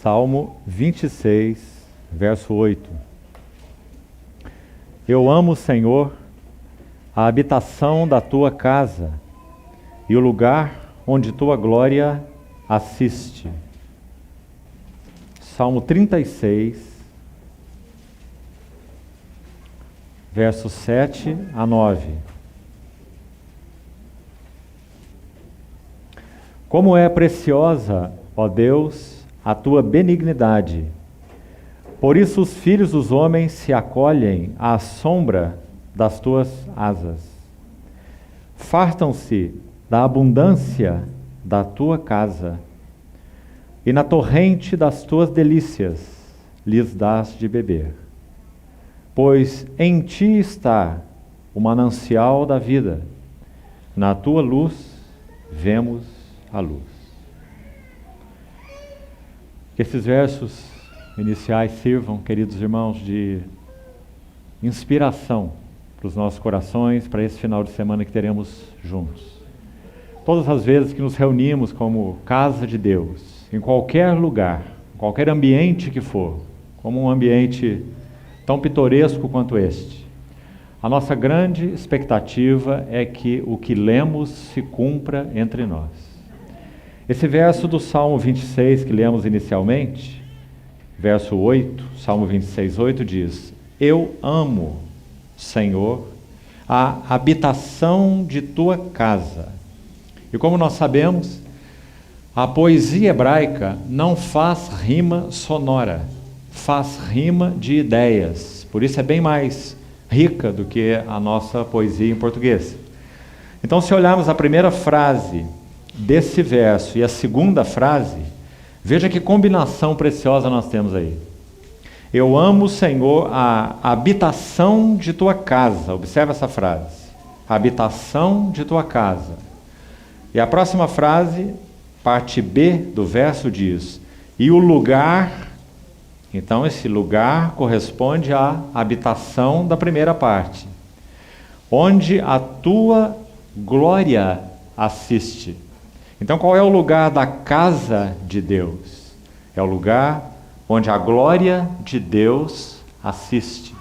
Salmo 26, verso 8. Eu amo, Senhor, a habitação da tua casa e o lugar onde tua glória assiste. Salmo 36, versos 7 a 9. Como é preciosa, ó Deus, a tua benignidade. Por isso os filhos dos homens se acolhem à sombra das tuas asas. Fartam-se da abundância da tua casa, e na torrente das tuas delícias lhes dás de beber. Pois em ti está o manancial da vida, na tua luz vemos a luz. Que esses versos iniciais sirvam, queridos irmãos, de inspiração para os nossos corações, para esse final de semana que teremos juntos. Todas as vezes que nos reunimos como casa de Deus, em qualquer lugar, qualquer ambiente que for, como um ambiente tão pitoresco quanto este, a nossa grande expectativa é que o que lemos se cumpra entre nós. Esse verso do Salmo 26 que lemos inicialmente, verso 8, Salmo 26, 8 diz: Eu amo, Senhor, a habitação de tua casa. E como nós sabemos, a poesia hebraica não faz rima sonora, faz rima de ideias. Por isso é bem mais rica do que a nossa poesia em português. Então, se olharmos a primeira frase desse verso e a segunda frase, veja que combinação preciosa nós temos aí. Eu amo, Senhor, a habitação de tua casa. Observa essa frase. A habitação de tua casa. E a próxima frase, parte B do verso diz: e o lugar. Então esse lugar corresponde à habitação da primeira parte, onde a tua glória assiste. Então qual é o lugar da casa de Deus? É o lugar onde a glória de Deus assiste.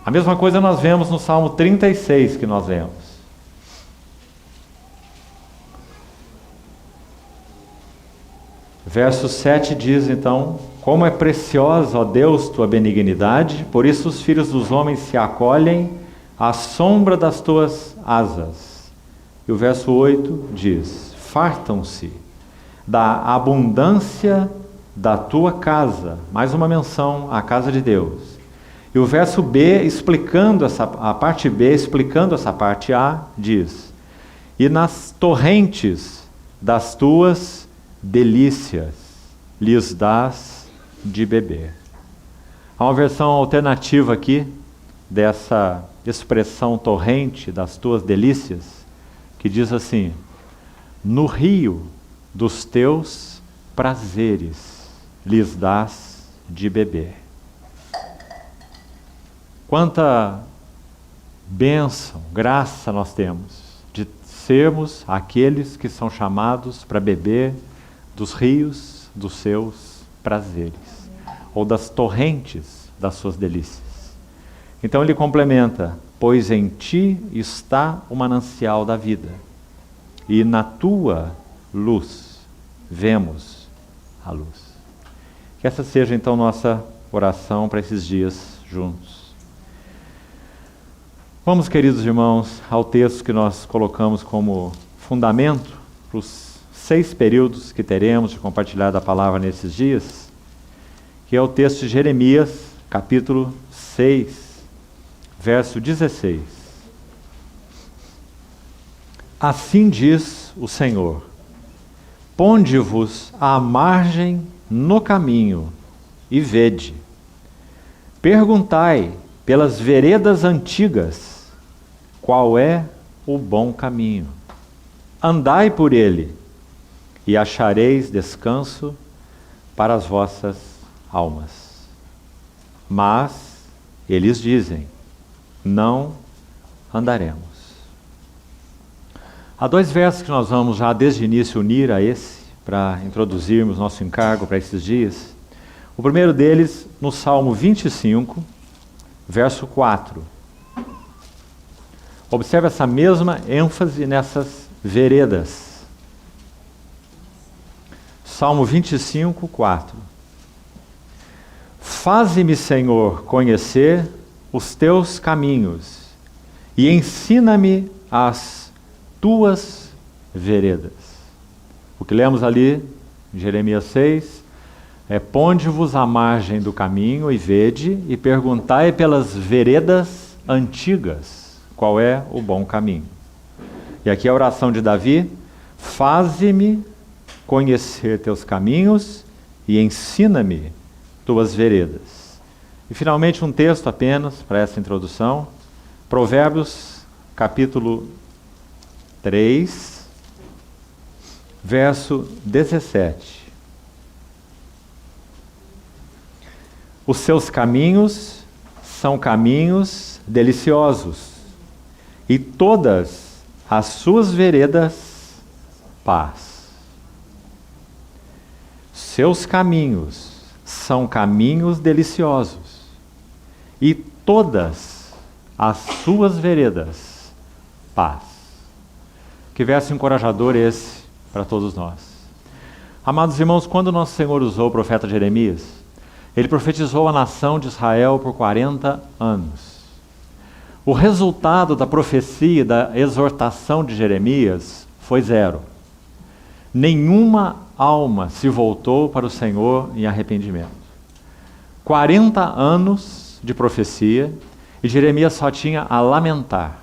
A mesma coisa nós vemos no Salmo 36 que nós lemos. Verso 7 diz então: como é preciosa, ó Deus, tua benignidade, por isso os filhos dos homens se acolhem à sombra das tuas asas. E o verso 8 diz: fartam-se da abundância da tua casa. Mais uma menção à casa de Deus. E o verso B, explicando a parte B, explicando essa parte A, diz: e nas torrentes das tuas delícias lhes dás de beber. Há uma versão alternativa aqui dessa expressão torrente das tuas delícias, que diz assim: no rio dos teus prazeres lhes dás de beber. Quanta bênção, graça nós temos de sermos aqueles que são chamados para beber dos rios dos seus prazeres, ou das torrentes das suas delícias. Então ele complementa: pois em ti está o manancial da vida, e na tua luz vemos a luz. Que essa seja então nossa oração para esses dias juntos. Vamos, queridos irmãos, ao texto que nós colocamos como fundamento para os 6 períodos que teremos de compartilhar da palavra nesses dias, que é o texto de Jeremias, capítulo 6, verso 16. Assim diz o Senhor: ponde-vos à margem no caminho e vede. Perguntai pelas veredas antigas qual é o bom caminho. Andai por ele e achareis descanso para as vossas almas. Mas eles dizem: não andaremos. Há 2 versos que nós vamos já desde o início unir a esse, para introduzirmos nosso encargo para esses dias. O primeiro deles, no Salmo 25, verso 4. Observe essa mesma ênfase nessas veredas. Salmo 25, 4. Faze-me, Senhor, conhecer os teus caminhos e ensina-me as tuas veredas. O que lemos ali, em Jeremias 6, é: ponde-vos à margem do caminho e vede, e perguntai pelas veredas antigas qual é o bom caminho. E aqui a oração de Davi: faze-me conhecer teus caminhos e ensina-me tuas veredas. E finalmente um texto apenas para essa introdução, Provérbios capítulo 3, verso 17. Os seus caminhos são caminhos deliciosos, e todas as suas veredas, paz. Seus caminhos são caminhos deliciosos, e todas as suas veredas, paz. Que verso encorajador esse para todos nós. Amados irmãos, quando nosso Senhor usou o profeta Jeremias, ele profetizou a nação de Israel por 40 anos. O resultado da profecia, da exortação de Jeremias, foi zero. Nenhuma alma se voltou para o Senhor em arrependimento. 40 anos de profecia, e Jeremias só tinha a lamentar.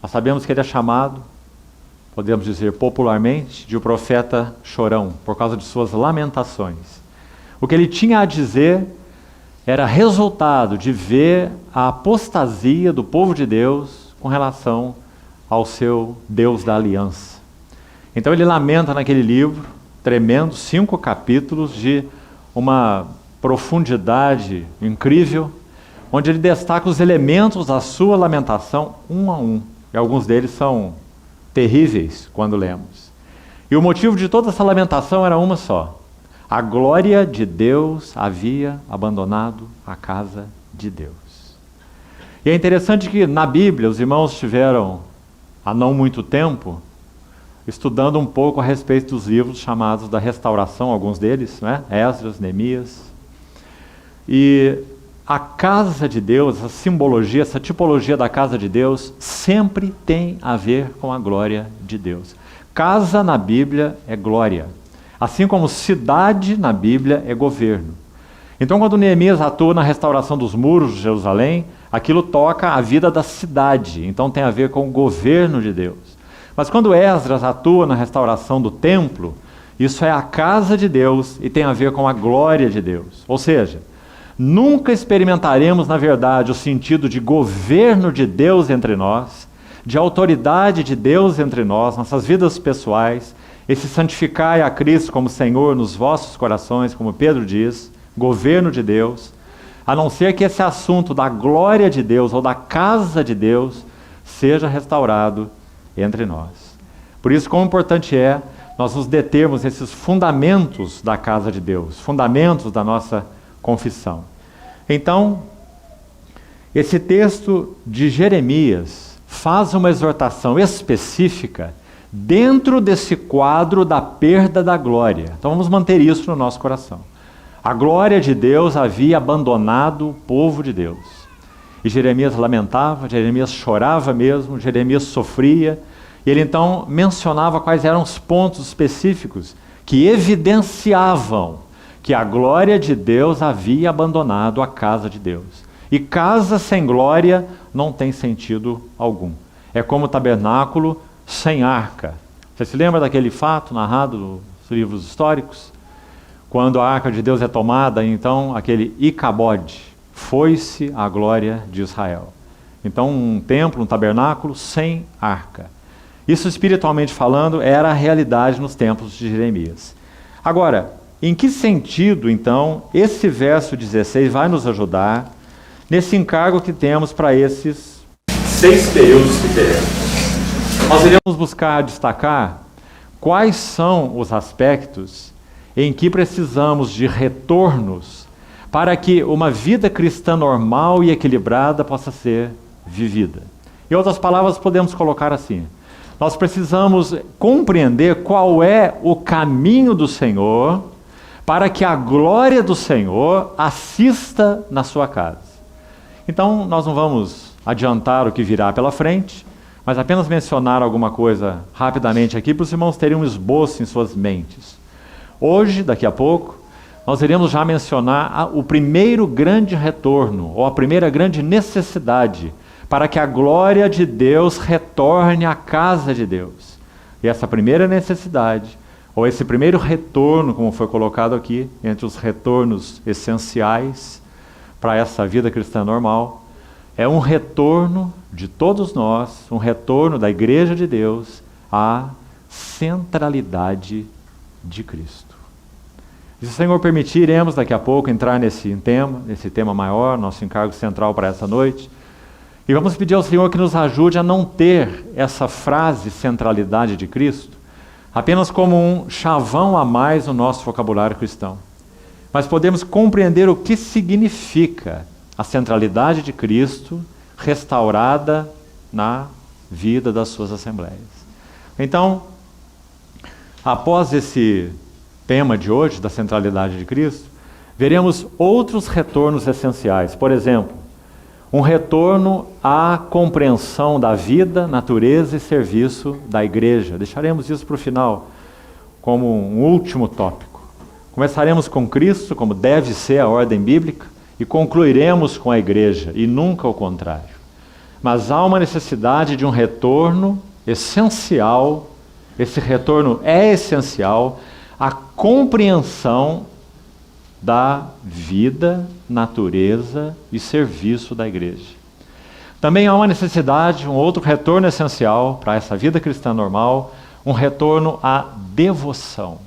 Nós sabemos que ele é chamado, podemos dizer popularmente, de o profeta chorão, por causa de suas lamentações. O que ele tinha a dizer era resultado de ver a apostasia do povo de Deus com relação ao seu Deus da aliança. Então ele lamenta naquele livro, tremendo, 5 capítulos de uma profundidade incrível, onde ele destaca os elementos da sua lamentação um a um. E alguns deles são terríveis quando lemos. E o motivo de toda essa lamentação era uma só: a glória de Deus havia abandonado a casa de Deus. E é interessante que na Bíblia os irmãos tiveram, há não muito tempo, estudando um pouco a respeito dos livros chamados da restauração, alguns deles, né? Esdras, Neemias. E a casa de Deus, essa simbologia, essa tipologia da casa de Deus, sempre tem a ver com a glória de Deus. Casa na Bíblia é glória. Assim como cidade na Bíblia é governo. Então, quando Neemias atua na restauração dos muros de Jerusalém, aquilo toca a vida da cidade. Então tem a ver com o governo de Deus. Mas quando Esdras atua na restauração do templo, isso é a casa de Deus e tem a ver com a glória de Deus. Ou seja, nunca experimentaremos, na verdade, o sentido de governo de Deus entre nós, de autoridade de Deus entre nós, nossas vidas pessoais, esse santificai a Cristo como Senhor nos vossos corações, como Pedro diz, governo de Deus, a não ser que esse assunto da glória de Deus ou da casa de Deus seja restaurado entre nós. Por isso, quão importante é nós nos determos nesses fundamentos da casa de Deus, fundamentos da nossa confissão. Então, esse texto de Jeremias faz uma exortação específica dentro desse quadro da perda da glória. Então vamos manter isso no nosso coração. A glória de Deus havia abandonado o povo de Deus. E Jeremias lamentava, Jeremias chorava mesmo, Jeremias sofria. E ele então mencionava quais eram os pontos específicos que evidenciavam que a glória de Deus havia abandonado a casa de Deus. E casa sem glória não tem sentido algum. É como o tabernáculo sem arca. Você se lembra daquele fato narrado nos livros históricos? Quando a arca de Deus é tomada, então aquele Icabode, foi-se a glória de Israel. Então um templo, um tabernáculo sem arca. Isso, espiritualmente falando, era a realidade nos tempos de Jeremias. Agora, em que sentido, então, esse verso 16 vai nos ajudar nesse encargo que temos para esses 6 períodos que teremos? Nós iremos buscar destacar quais são os aspectos em que precisamos de retornos para que uma vida cristã normal e equilibrada possa ser vivida. Em outras palavras, podemos colocar assim: nós precisamos compreender qual é o caminho do Senhor para que a glória do Senhor assista na sua casa. Então, nós não vamos adiantar o que virá pela frente, mas apenas mencionar alguma coisa rapidamente aqui para os irmãos terem um esboço em suas mentes. Hoje, daqui a pouco, nós iremos já mencionar o primeiro grande retorno, ou a primeira grande necessidade, para que a glória de Deus retorne à casa de Deus. E essa primeira necessidade, ou esse primeiro retorno, como foi colocado aqui, entre os retornos essenciais para essa vida cristã normal, é um retorno de todos nós, um retorno da Igreja de Deus à centralidade de Cristo. E se o Senhor permitir, iremos daqui a pouco entrar nesse tema maior, nosso encargo central para essa noite. E vamos pedir ao Senhor que nos ajude a não ter essa frase centralidade de Cristo apenas como um chavão a mais no nosso vocabulário cristão. Mas podemos compreender o que significa a centralidade de Cristo restaurada na vida das suas assembleias. Então, após esse tema de hoje, da centralidade de Cristo, veremos outros retornos essenciais. Por exemplo, um retorno à compreensão da vida, natureza e serviço da igreja. Deixaremos isso para o final, como um último tópico. Começaremos com Cristo, como deve ser a ordem bíblica, e concluiremos com a igreja, e nunca o contrário. Mas há uma necessidade de um retorno essencial, esse retorno é essencial, à compreensão da vida, natureza e serviço da igreja. Também há uma necessidade, um outro retorno essencial para essa vida cristã normal, um retorno à devoção.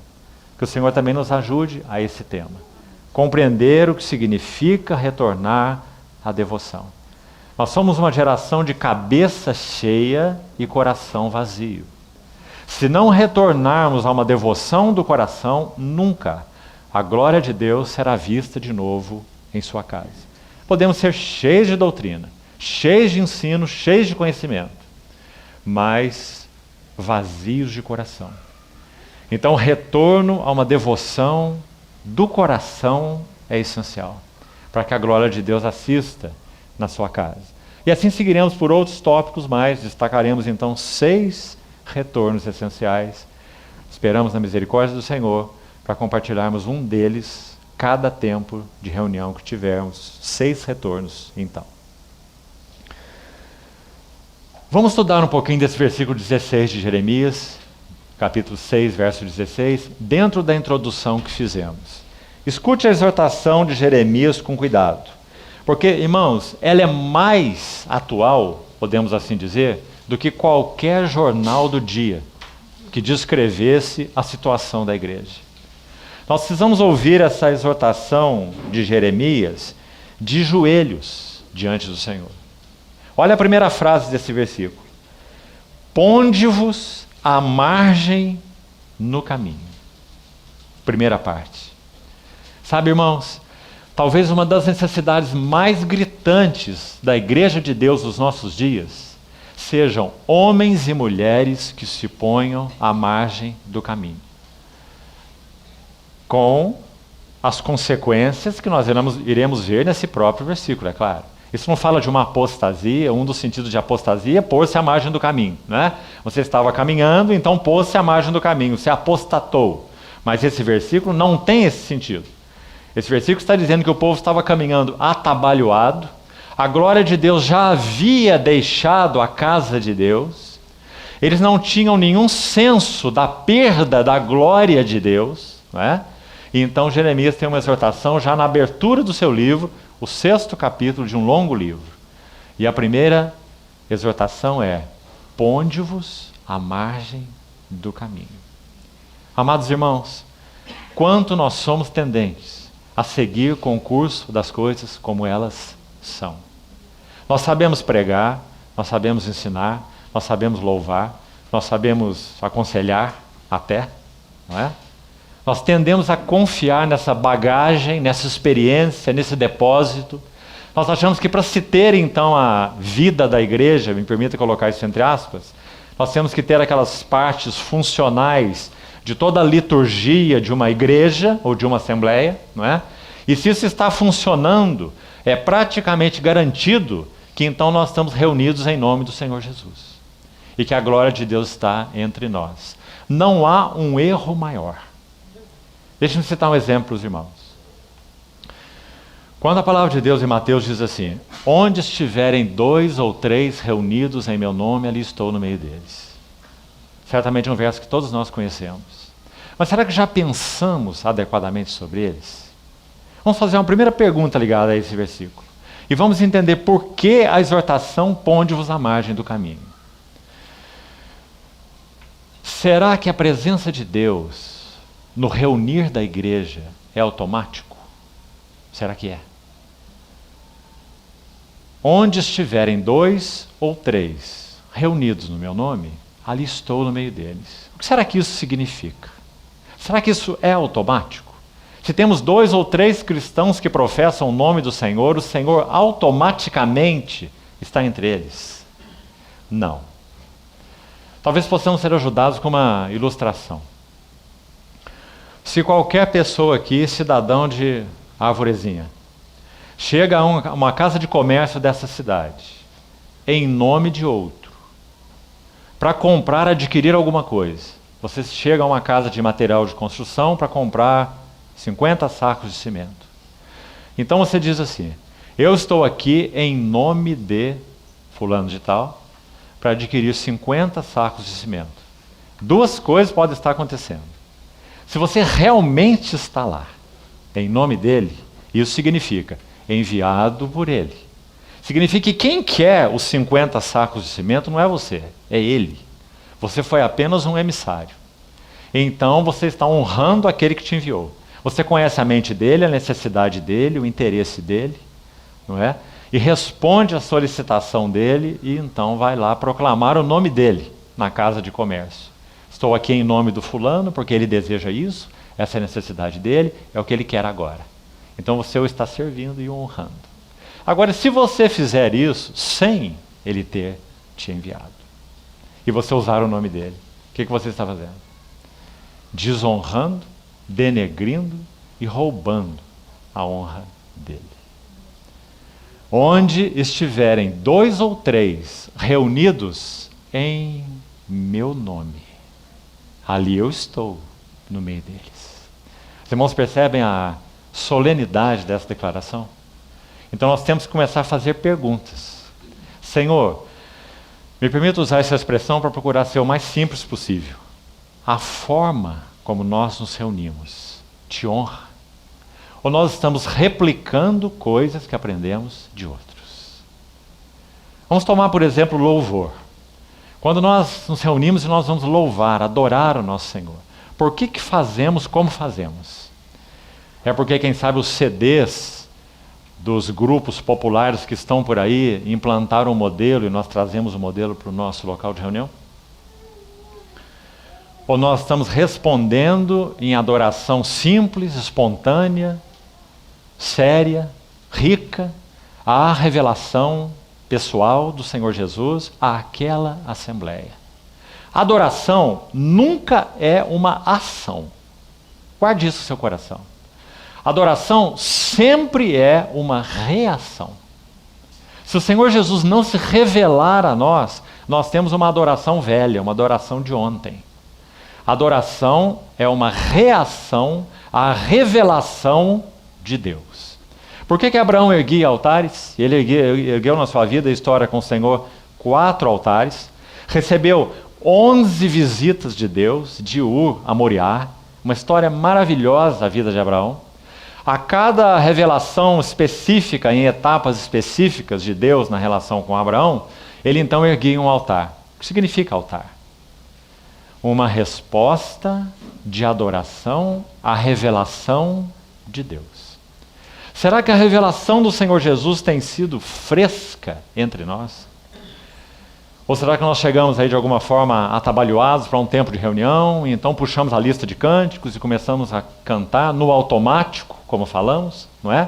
Que o Senhor também nos ajude a esse tema. Compreender o que significa retornar à devoção. Nós somos uma geração de cabeça cheia e coração vazio. Se não retornarmos a uma devoção do coração, nunca a glória de Deus será vista de novo em sua casa. Podemos ser cheios de doutrina, cheios de ensino, cheios de conhecimento, mas vazios de coração. Então, o retorno a uma devoção do coração é essencial, para que a glória de Deus assista na sua casa. E assim seguiremos por outros tópicos mais, destacaremos então 6 retornos essenciais. Esperamos na misericórdia do Senhor para compartilharmos um deles cada tempo de reunião que tivermos. 6 retornos, então. Vamos estudar um pouquinho desse versículo 16 de Jeremias, capítulo 6, verso 16, dentro da introdução que fizemos. Escute a exortação de Jeremias com cuidado, porque, irmãos, ela é mais atual, podemos assim dizer, do que qualquer jornal do dia que descrevesse a situação da igreja. Nós precisamos ouvir essa exortação de Jeremias de joelhos diante do Senhor. Olha a primeira frase desse versículo. Ponde-vos à margem no caminho. Primeira parte. Sabe, irmãos, talvez uma das necessidades mais gritantes da Igreja de Deus nos nossos dias sejam homens e mulheres que se ponham à margem do caminho, com as consequências que nós iremos ver nesse próprio versículo, é claro. Isso não fala de uma apostasia, um dos sentidos de apostasia é pôr-se à margem do caminho, né? Você estava caminhando, então pôs-se à margem do caminho, você apostatou. Mas esse versículo não tem esse sentido. Esse versículo está dizendo que o povo estava caminhando atabalhoado, a glória de Deus já havia deixado a casa de Deus, eles não tinham nenhum senso da perda da glória de Deus, né? E então Jeremias tem uma exortação já na abertura do seu livro, o 6º capítulo de um longo livro. E a primeira exortação é: ponde-vos à margem do caminho. Amados irmãos, quanto nós somos tendentes a seguir com o curso das coisas como elas são. Nós sabemos pregar, nós sabemos ensinar, nós sabemos louvar, nós sabemos aconselhar, até, não é? Nós tendemos a confiar nessa bagagem, nessa experiência, nesse depósito. Nós achamos que para se ter, então, a vida da igreja, me permita colocar isso entre aspas, nós temos que ter aquelas partes funcionais de toda a liturgia de uma igreja ou de uma assembleia, não é? E se isso está funcionando, é praticamente garantido que então nós estamos reunidos em nome do Senhor Jesus. E que a glória de Deus está entre nós. Não há um erro maior. Deixe-me citar um exemplo para os irmãos. Quando a palavra de Deus em Mateus diz assim: onde estiverem 2 ou 3 reunidos em meu nome, ali estou no meio deles. Certamente é um verso que todos nós conhecemos. Mas será que já pensamos adequadamente sobre eles? Vamos fazer uma primeira pergunta ligada a esse versículo. E vamos entender por que a exortação ponde-vos à margem do caminho. Será que a presença de Deus no reunir da igreja é automático? Será que é? Onde estiverem 2 ou 3 reunidos no meu nome, ali estou no meio deles. O que será que isso significa? Será que isso é automático? Se temos 2 ou 3 cristãos que professam o nome do Senhor, o Senhor automaticamente está entre eles? Não. Talvez possamos ser ajudados com uma ilustração. Se qualquer pessoa aqui, cidadão de Arvorezinha, chega a uma casa de comércio dessa cidade, em nome de outro, para comprar, adquirir alguma coisa. Você chega a uma casa de material de construção para comprar 50 sacos de cimento. Então você diz assim: eu estou aqui em nome de fulano de tal, para adquirir 50 sacos de cimento. 2 coisas podem estar acontecendo. Se você realmente está lá, em nome dele, isso significa enviado por ele. Significa que quem quer os 50 sacos de cimento não é você, é ele. Você foi apenas um emissário. Então você está honrando aquele que te enviou. Você conhece a mente dele, a necessidade dele, o interesse dele, não é? E responde à solicitação dele e então vai lá proclamar o nome dele na casa de comércio. Estou aqui em nome do fulano porque ele deseja isso, essa é a necessidade dele, é o que ele quer agora. Então você o está servindo e o honrando. Agora, se você fizer isso sem ele ter te enviado, e você usar o nome dele, o que você está fazendo? Desonrando, denegrindo e roubando a honra dele. Onde estiverem 2 ou 3 reunidos em meu nome, ali eu estou no meio deles. Os irmãos percebem a solenidade dessa declaração? Então nós temos que começar a fazer perguntas. Senhor, me permita usar essa expressão para procurar ser o mais simples possível. A forma como nós nos reunimos te honra? Ou nós estamos replicando coisas que aprendemos de outros? Vamos tomar, por exemplo, louvor. Quando nós nos reunimos e nós vamos louvar, adorar o nosso Senhor, por que fazemos como fazemos? É porque, quem sabe, os CDs dos grupos populares que estão por aí implantaram um modelo e nós trazemos o modelo para o nosso local de reunião? Ou nós estamos respondendo em adoração simples, espontânea, séria, rica, à revelação pessoal do Senhor Jesus àquela assembleia? Adoração nunca é uma ação. Guarde isso no seu coração. Adoração sempre é uma reação. Se o Senhor Jesus não se revelar a nós, nós temos uma adoração velha, uma adoração de ontem. Adoração é uma reação à revelação de Deus. Por que Abraão erguia altares? Ele ergueu na sua vida, a história com o Senhor, 4 altares. Recebeu 11 visitas de Deus, de Ur a Moriá. Uma história maravilhosa a vida de Abraão. A cada revelação específica, em etapas específicas de Deus na relação com Abraão, ele então erguia um altar. O que significa altar? Uma resposta de adoração à revelação de Deus. Será que a revelação do Senhor Jesus tem sido fresca entre nós? Ou será que nós chegamos aí de alguma forma atabalhoados para um tempo de reunião, e então puxamos a lista de cânticos e começamos a cantar no automático, como falamos, não é?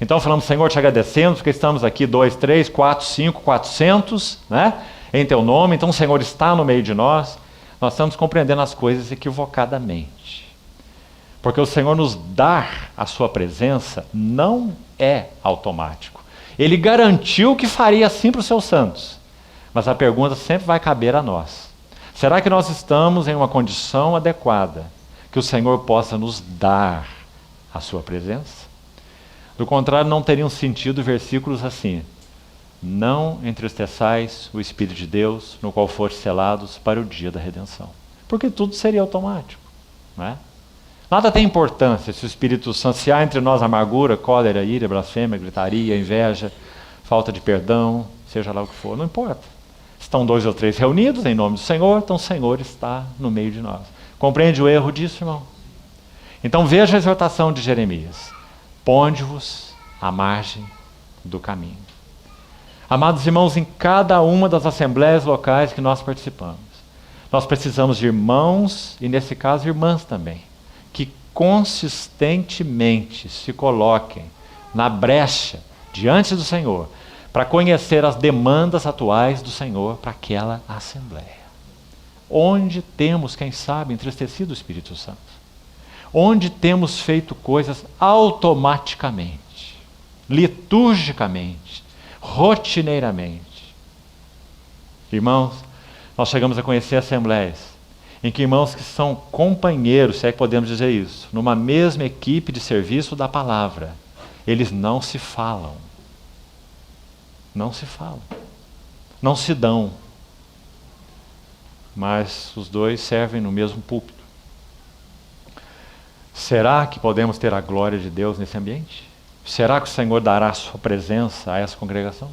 Então falamos, Senhor, te agradecemos, porque estamos aqui 2, 3, 4, 5, 400, né? Em teu nome, então o Senhor está no meio de nós. Nós estamos compreendendo as coisas equivocadamente. Porque o Senhor nos dar a sua presença não é automático. Ele garantiu que faria assim para os seus santos. Mas a pergunta sempre vai caber a nós. Será que nós estamos em uma condição adequada que o Senhor possa nos dar a sua presença? Do contrário, não teriam sentido versículos assim: não entristeçais o Espírito de Deus, no qual foste selados para o dia da redenção. Porque tudo seria automático, não é? Nada tem importância se o Espírito Santo, se há entre nós amargura, cólera, ira, blasfêmia, gritaria, inveja, falta de perdão, seja lá o que for, não importa. Estão 2 ou 3 reunidos em nome do Senhor, então o Senhor está no meio de nós. Compreende o erro disso, irmão? Então veja a exortação de Jeremias: ponde-vos à margem do caminho. Amados irmãos, em cada uma das assembleias locais que nós participamos, nós precisamos de irmãos, e nesse caso irmãs também, que consistentemente se coloquem na brecha diante do Senhor para conhecer as demandas atuais do Senhor para aquela assembleia. Onde temos, quem sabe, entristecido o Espírito Santo. Onde temos feito coisas automaticamente, liturgicamente, rotineiramente. Irmãos, nós chegamos a conhecer assembleias em que irmãos que são companheiros, se é que podemos dizer isso, numa mesma equipe de serviço da palavra, eles não se falam. Não se falam. Não se dão. Mas os dois servem no mesmo púlpito. Será que podemos ter a glória de Deus nesse ambiente? Será que o Senhor dará a sua presença a essa congregação?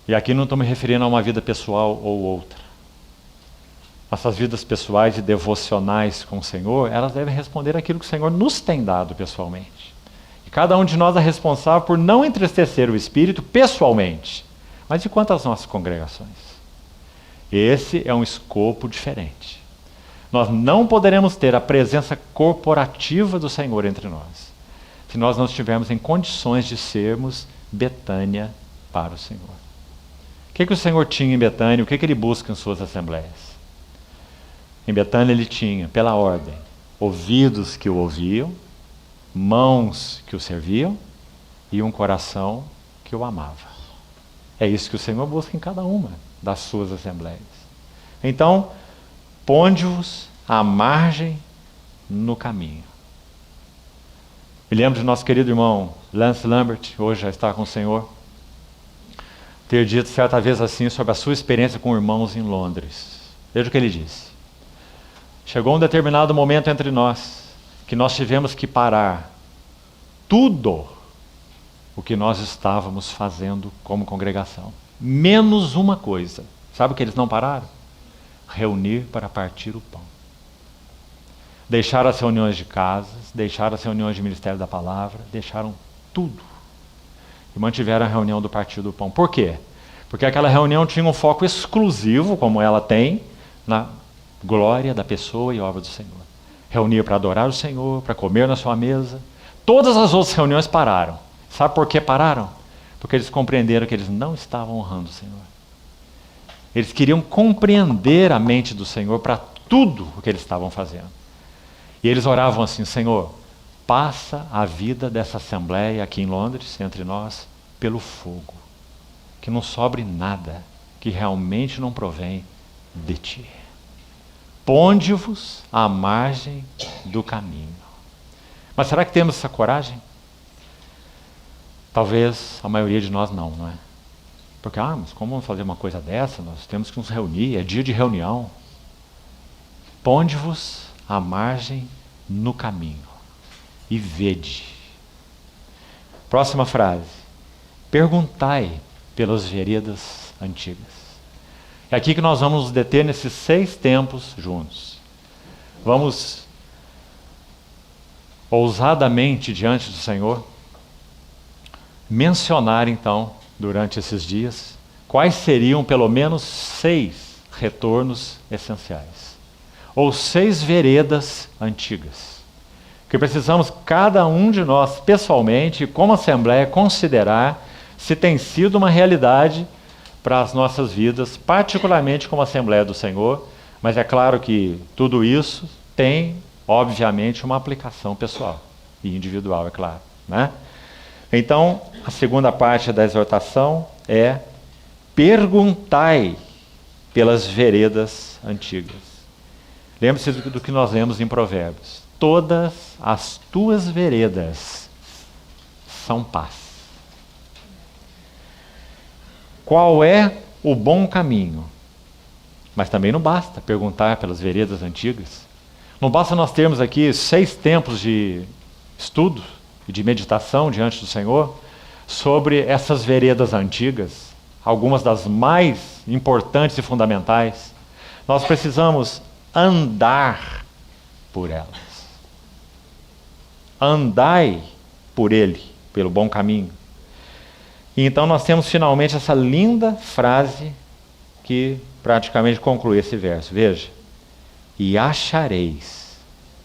E aqui não estou me referindo a uma vida pessoal ou outra. Nossas vidas pessoais e devocionais com o Senhor, elas devem responder aquilo que o Senhor nos tem dado pessoalmente. E cada um de nós é responsável por não entristecer o Espírito pessoalmente. Mas e quanto às nossas congregações? Esse é um escopo diferente. Nós não poderemos ter a presença corporativa do Senhor entre nós, se nós não estivermos em condições de sermos Betânia para o Senhor. O que o Senhor tinha em Betânia? O que Ele busca em suas assembleias? Em Betânia Ele tinha, pela ordem, ouvidos que o ouviam, mãos que o serviam e um coração que o amava. É isso que o Senhor busca em cada uma das suas assembleias. Então, ponde-vos à margem no caminho. Me lembro de nosso querido irmão Lance Lambert, hoje já está com o Senhor, ter dito certa vez assim sobre a sua experiência com irmãos em Londres. Veja o que ele disse. Chegou um determinado momento entre nós que nós tivemos que parar tudo o que nós estávamos fazendo como congregação. Menos uma coisa. Sabe o que eles não pararam? Reunir para partir o pão. Deixaram as reuniões de casas, deixaram as reuniões de Ministério da Palavra, deixaram tudo. E mantiveram a reunião do partir do pão. Por quê? Porque aquela reunião tinha um foco exclusivo, como ela tem, na glória da pessoa e obra do Senhor. Reunir para adorar o Senhor, para comer na sua mesa. Todas as outras reuniões pararam. Sabe por que pararam? Porque eles compreenderam que eles não estavam honrando o Senhor. Eles queriam compreender a mente do Senhor para tudo o que eles estavam fazendo. E eles oravam assim: Senhor, passa a vida dessa assembleia aqui em Londres, entre nós, pelo fogo. Que não sobre nada que realmente não provém de Ti. Ponde-vos à margem do caminho. Mas será que temos essa coragem? Talvez a maioria de nós não é? Porque, mas como vamos fazer uma coisa dessa? Nós temos que nos reunir, é dia de reunião. Ponde-vos à margem no caminho e vede. Próxima frase. Perguntai pelas veredas antigas. É aqui que nós vamos nos deter nesses 6 tempos juntos. Vamos ousadamente diante do Senhor mencionar então, durante esses dias, quais seriam pelo menos 6 retornos essenciais, ou 6 veredas antigas, que precisamos cada um de nós, pessoalmente, como Assembleia, considerar se tem sido uma realidade para as nossas vidas, particularmente como Assembleia do Senhor, mas é claro que tudo isso tem, obviamente, uma aplicação pessoal e individual, é claro, né? Então, a segunda parte da exortação é: perguntai pelas veredas antigas. Lembre-se do que nós lemos em Provérbios. Todas as tuas veredas são paz. Qual é o bom caminho? Mas também não basta perguntar pelas veredas antigas. Não basta nós termos aqui 6 tempos de estudo e de meditação diante do Senhor sobre essas veredas antigas, algumas das mais importantes e fundamentais. Nós precisamos andar por elas. Andai por ele, pelo bom caminho. E então nós temos finalmente essa linda frase que praticamente conclui esse verso. Veja: e achareis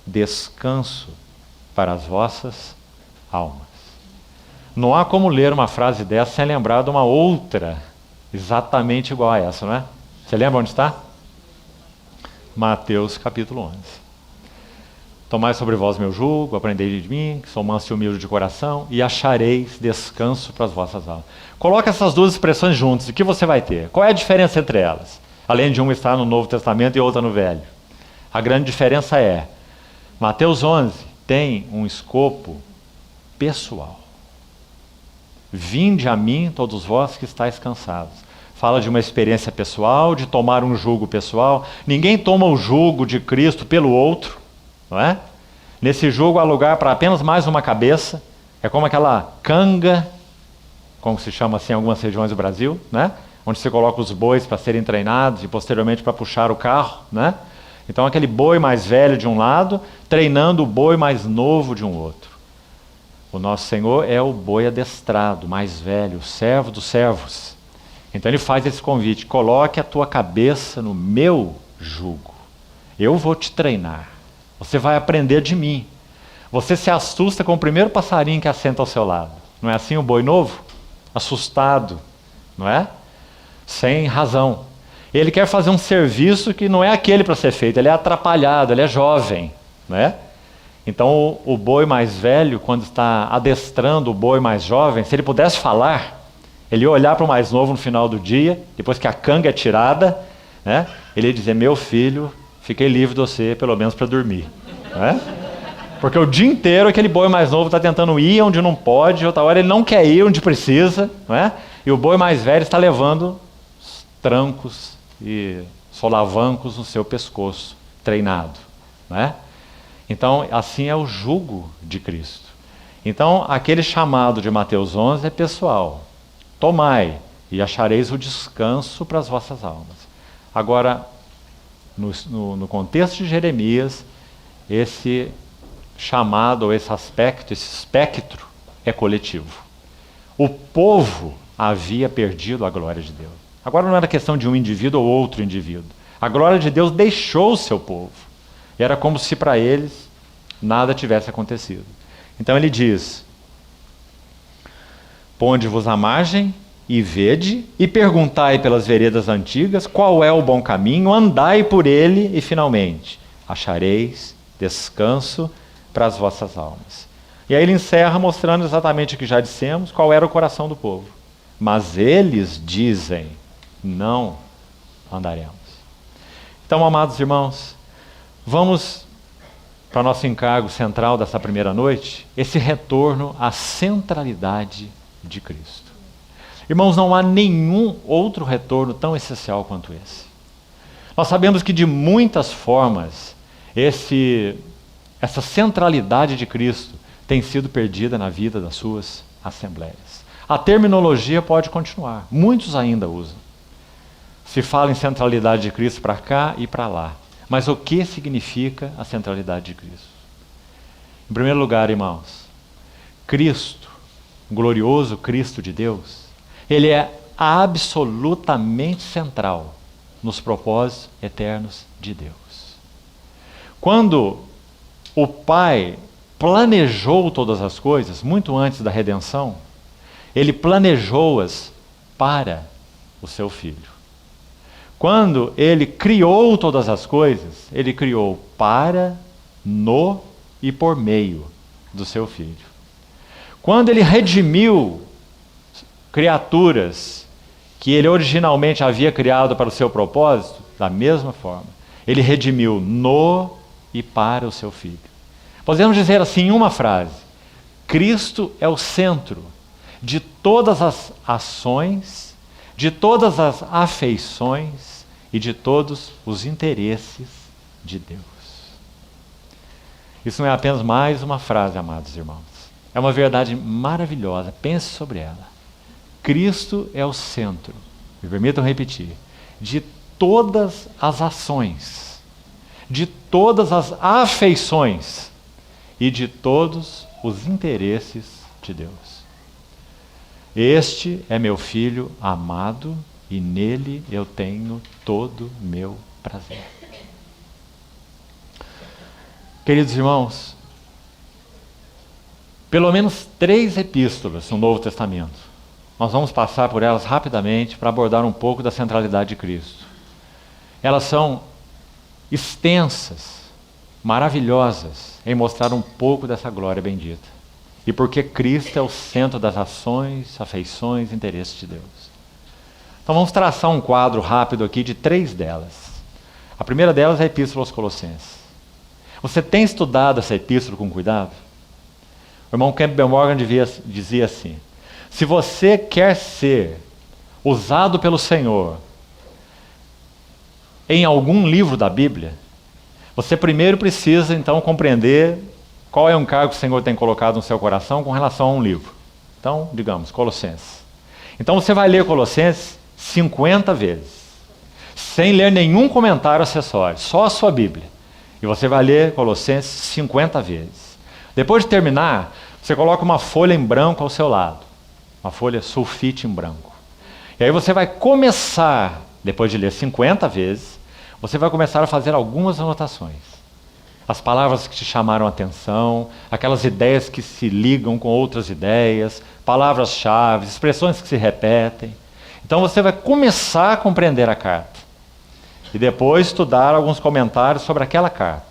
descanso para as vossas almas. Não há como ler uma frase dessa sem lembrar de uma outra exatamente igual a essa, não é? Você lembra onde está? Mateus capítulo 11. Tomai sobre vós meu jugo, aprendei de mim, que sou manso e humilde de coração, e achareis descanso para as vossas almas. Coloque essas duas expressões juntas, o que você vai ter? Qual é a diferença entre elas? Além de uma estar no Novo Testamento e outra no Velho. A grande diferença é, Mateus 11 tem um escopo pessoal. Vinde a mim, todos vós que estáis cansados. Fala de uma experiência pessoal, de tomar um jugo pessoal. Ninguém toma o jugo de Cristo pelo outro, não é? Nesse jugo há lugar para apenas mais uma cabeça. É como aquela canga, como se chama assim em algumas regiões do Brasil, né? Onde você coloca os bois para serem treinados e posteriormente para puxar o carro, né? Então aquele boi mais velho de um lado, treinando o boi mais novo de um outro. O nosso Senhor é o boi adestrado, mais velho, o servo dos servos. Então ele faz esse convite: coloque a tua cabeça no meu jugo. Eu vou te treinar. Você vai aprender de mim. Você se assusta com o primeiro passarinho que assenta ao seu lado. Não é assim o boi novo? Assustado, não é? Sem razão. Ele quer fazer um serviço que não é aquele para ser feito. Ele é atrapalhado, ele é jovem, não é? Então o boi mais velho, quando está adestrando o boi mais jovem, se ele pudesse falar, ele ia olhar para o mais novo no final do dia, depois que a canga é tirada, né? Ele ia dizer: meu filho, fiquei livre de você, pelo menos para dormir, não é? Porque o dia inteiro aquele boi mais novo está tentando ir onde não pode, outra hora ele não quer ir onde precisa, não é? E o boi mais velho está levando trancos e solavancos no seu pescoço, treinado, não é? Então, assim é o jugo de Cristo. Então, aquele chamado de Mateus 11 é pessoal. Tomai e achareis o descanso para as vossas almas. Agora, no contexto de Jeremias, esse chamado, ou esse aspecto, esse espectro é coletivo. O povo havia perdido a glória de Deus. Agora não era questão de um indivíduo ou outro indivíduo. A glória de Deus deixou o seu povo. Era como se para eles nada tivesse acontecido. Então ele diz: ponde-vos à margem e vede, e perguntai pelas veredas antigas qual é o bom caminho, andai por ele e finalmente achareis descanso para as vossas almas. E aí ele encerra mostrando exatamente o que já dissemos, qual era o coração do povo. Mas eles dizem: não andaremos. Então, amados irmãos, vamos para o nosso encargo central dessa primeira noite, esse retorno à centralidade de Cristo. Irmãos, não há nenhum outro retorno tão essencial quanto esse. Nós sabemos que de muitas formas essa centralidade de Cristo tem sido perdida na vida das suas assembleias. A terminologia pode continuar, muitos ainda usam. Se fala em centralidade de Cristo para cá e para lá. Mas o que significa a centralidade de Cristo? Em primeiro lugar, irmãos, Cristo, o glorioso Cristo de Deus, ele é absolutamente central nos propósitos eternos de Deus. Quando o Pai planejou todas as coisas, muito antes da redenção, Ele planejou-as para o seu Filho. Quando Ele criou todas as coisas, Ele criou para, no e por meio do seu Filho. Quando Ele redimiu criaturas que Ele originalmente havia criado para o seu propósito, da mesma forma, Ele redimiu no e para o seu Filho. Podemos dizer assim em uma frase: Cristo é o centro de todas as ações, de todas as afeições e de todos os interesses de Deus. Isso não é apenas mais uma frase, amados irmãos. É uma verdade maravilhosa. Pense sobre ela. Cristo é o centro, me permitam repetir, de todas as ações, de todas as afeições e de todos os interesses de Deus. Este é meu Filho amado e nele eu tenho todo meu prazer. Queridos irmãos, pelo menos 3 epístolas no Novo Testamento. Nós vamos passar por elas rapidamente para abordar um pouco da centralidade de Cristo. Elas são extensas, maravilhosas, em mostrar um pouco dessa glória bendita. E porque Cristo é o centro das ações, afeições e interesses de Deus. Então vamos traçar um quadro rápido aqui de 3 delas. A primeira delas é a Epístola aos Colossenses. Você tem estudado essa epístola com cuidado? O irmão Campbell Morgan dizia assim: se você quer ser usado pelo Senhor em algum livro da Bíblia, você primeiro precisa então compreender qual é um cargo que o Senhor tem colocado no seu coração com relação a um livro. Então, digamos, Colossenses. Então você vai ler Colossenses 50 vezes, sem ler nenhum comentário acessório, só a sua Bíblia. E você vai ler Colossenses 50 vezes. Depois de terminar, você coloca uma folha em branco ao seu lado, uma folha sulfite em branco. E aí você vai começar, depois de ler 50 vezes, você vai começar a fazer algumas anotações. As palavras que te chamaram a atenção, aquelas ideias que se ligam com outras ideias, palavras-chave, expressões que se repetem. Então você vai começar a compreender a carta. E depois estudar alguns comentários sobre aquela carta.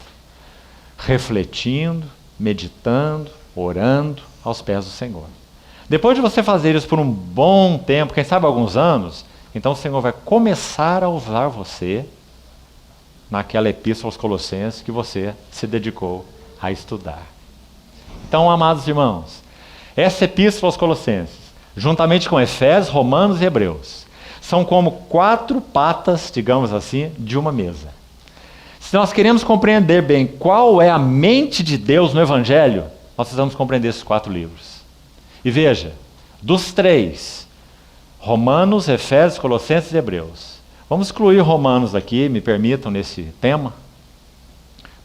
Refletindo, meditando, orando aos pés do Senhor. Depois de você fazer isso por um bom tempo, quem sabe alguns anos, então o Senhor vai começar a usar você naquela epístola aos Colossenses que você se dedicou a estudar. Então, amados irmãos, essa epístola aos Colossenses, juntamente com Efésios, Romanos e Hebreus, são como 4 patas, digamos assim, de uma mesa. Se nós queremos compreender bem qual é a mente de Deus no Evangelho, nós precisamos compreender esses 4 livros. E veja, dos 3, Romanos, Efésios, Colossenses e Hebreus. Vamos excluir Romanos aqui, me permitam, nesse tema.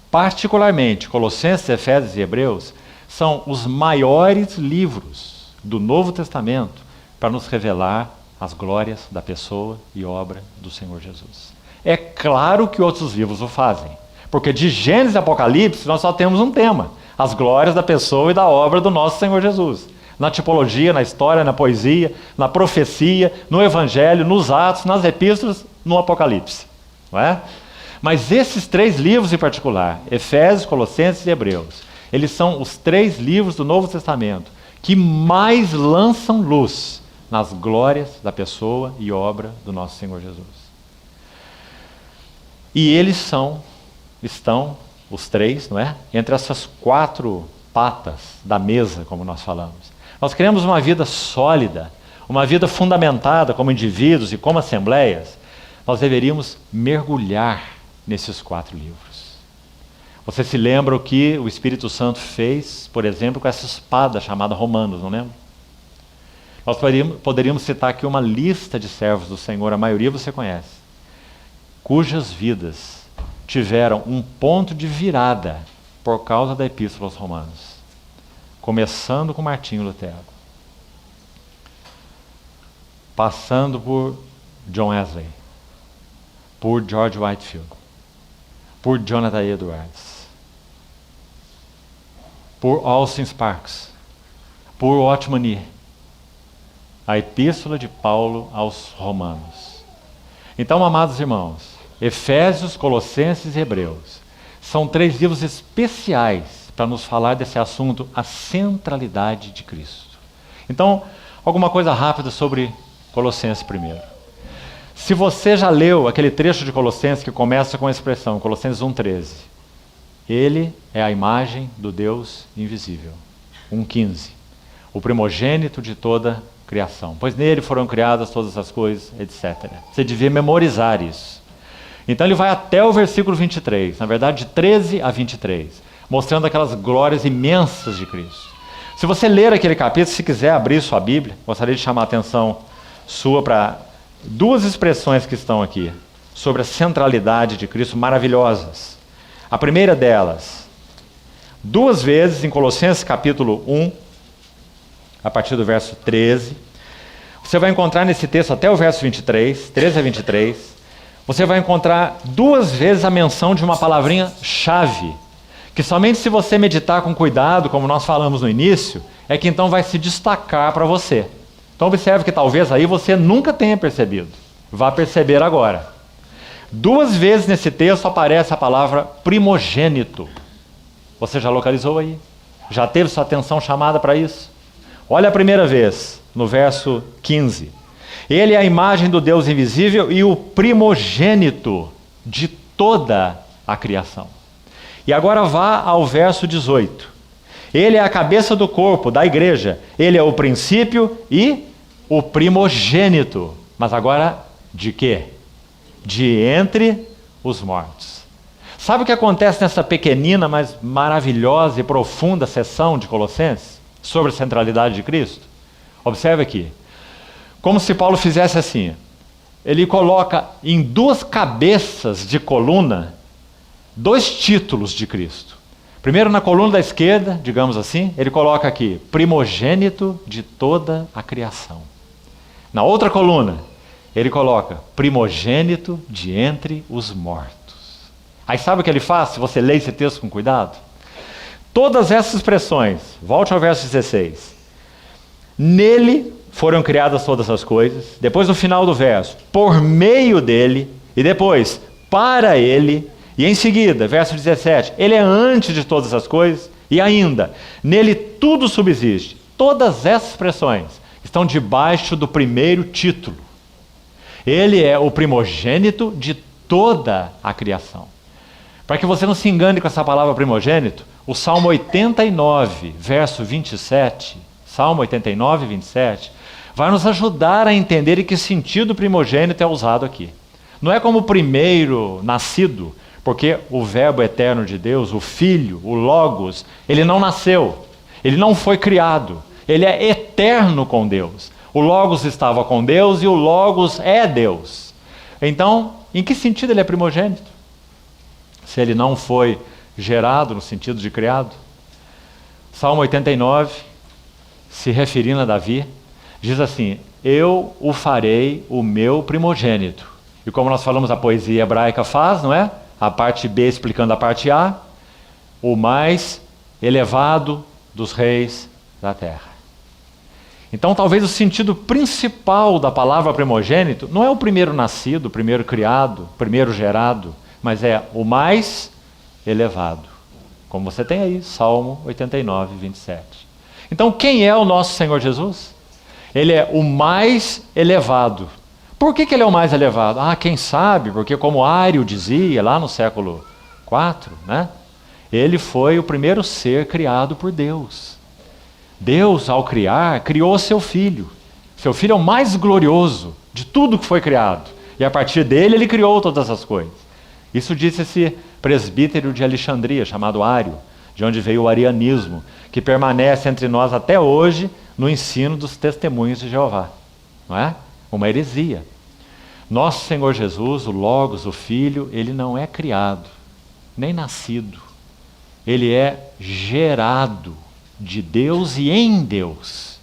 Particularmente, Colossenses, Efésios e Hebreus são os maiores livros do Novo Testamento para nos revelar as glórias da pessoa e obra do Senhor Jesus. É claro que outros livros o fazem, porque de Gênesis e Apocalipse nós só temos um tema: as glórias da pessoa e da obra do nosso Senhor Jesus. Na tipologia, na história, na poesia, na profecia, no Evangelho, nos Atos, nas Epístolas, no Apocalipse. Não é? Mas esses 3 livros em particular, Efésios, Colossenses e Hebreus, eles são os 3 livros do Novo Testamento que mais lançam luz nas glórias da pessoa e obra do nosso Senhor Jesus. E eles estão, os 3, não é? Entre essas 4 patas da mesa, como nós falamos. Nós queremos uma vida sólida, uma vida fundamentada como indivíduos e como assembleias. Nós deveríamos mergulhar nesses 4 livros. Você se lembra o que o Espírito Santo fez, por exemplo, com essa espada chamada Romanos, não lembra? Nós poderíamos citar aqui uma lista de servos do Senhor, a maioria você conhece, cujas vidas tiveram um ponto de virada por causa da Epístola aos passando por John Wesley, por George Whitefield, por Jonathan Edwards, por Austin Sparks, por Watchman Nee, a Epístola de Paulo aos Romanos. Então, amados irmãos, Efésios, Colossenses e Hebreus são 3 livros especiais para nos falar desse assunto, a centralidade de Cristo. Então, alguma coisa rápida sobre Colossenses primeiro. Se você já leu aquele trecho de Colossenses que começa com a expressão, Colossenses 1,13, ele é a imagem do Deus invisível. 1,15, o primogênito de toda criação, pois nele foram criadas todas as coisas, etc. Você devia memorizar isso. Então ele vai até o versículo 23, na verdade de 13 a 23, mostrando aquelas glórias imensas de Cristo. Se você ler aquele capítulo, se quiser abrir sua Bíblia, gostaria de chamar a atenção sua para 2 expressões que estão aqui, sobre a centralidade de Cristo, maravilhosas. A primeira delas, 2 vezes em Colossenses capítulo 1, a partir do verso 13, você vai encontrar nesse texto até o verso 23, 13 a 23, você vai encontrar 2 vezes a menção de uma palavrinha chave, que somente se você meditar com cuidado, como nós falamos no início, é que então vai se destacar para você. Então observe que talvez aí você nunca tenha percebido, vá perceber agora. 2 vezes nesse texto aparece a palavra primogênito. Você já localizou aí? Já teve sua atenção chamada para isso? Olha a primeira vez, no verso 15. Ele é a imagem do Deus invisível e o primogênito de toda a criação. E agora vá ao verso 18. Ele é a cabeça do corpo, da igreja. Ele é o princípio e o primogênito. Mas agora, de quê? De entre os mortos. Sabe o que acontece nessa pequenina, mas maravilhosa e profunda seção de Colossenses? Sobre a centralidade de Cristo? Observe aqui. Como se Paulo fizesse assim. Ele coloca em 2 cabeças de coluna 2 títulos de Cristo. Primeiro, na coluna da esquerda, digamos assim, ele coloca aqui, primogênito de toda a criação. Na outra coluna, ele coloca, primogênito de entre os mortos. Aí sabe o que ele faz, se você lê esse texto com cuidado? Todas essas expressões, volte ao verso 16. Nele foram criadas todas as coisas, depois no final do verso, por meio dele, e depois, para ele, e em seguida, verso 17, ele é antes de todas as coisas, e ainda, nele tudo subsiste. Todas essas expressões estão debaixo do primeiro título. Ele é o primogênito de toda a criação. Para que você não se engane com essa palavra primogênito, o Salmo 89, verso 27, Salmo 89, 27, vai nos ajudar a entender em que sentido primogênito é usado aqui. Não é como primeiro nascido, porque o verbo eterno de Deus, o Filho, o Logos, ele não nasceu, ele não foi criado, ele é eterno com Deus. O Logos estava com Deus e o Logos é Deus. Então, em que sentido ele é primogênito? Se ele não foi gerado no sentido de criado? Salmo 89, se referindo a Davi, diz assim, eu o farei o meu primogênito. E como nós falamos, a poesia hebraica faz, não é? A parte B explicando a parte A, o mais elevado dos reis da terra. Então talvez o sentido principal da palavra primogênito não é o primeiro nascido, o primeiro criado, o primeiro gerado, mas é o mais elevado. Como você tem aí, Salmo 89, 27. Então quem é o nosso Senhor Jesus? Ele é o mais elevado. Por que ele é o mais elevado? Quem sabe, porque como Ário dizia lá no século IV, né? Ele foi o primeiro ser criado por Deus. Deus, ao criar, criou seu Filho. Seu Filho é o mais glorioso de tudo que foi criado. E a partir dele, ele criou todas as coisas. Isso disse esse presbítero de Alexandria, chamado Ário, de onde veio o arianismo, que permanece entre nós até hoje no ensino dos testemunhos de Jeová. Não é? Uma heresia. Nosso Senhor Jesus, o Logos, o Filho, ele não é criado, nem nascido. Ele é gerado de Deus e em Deus.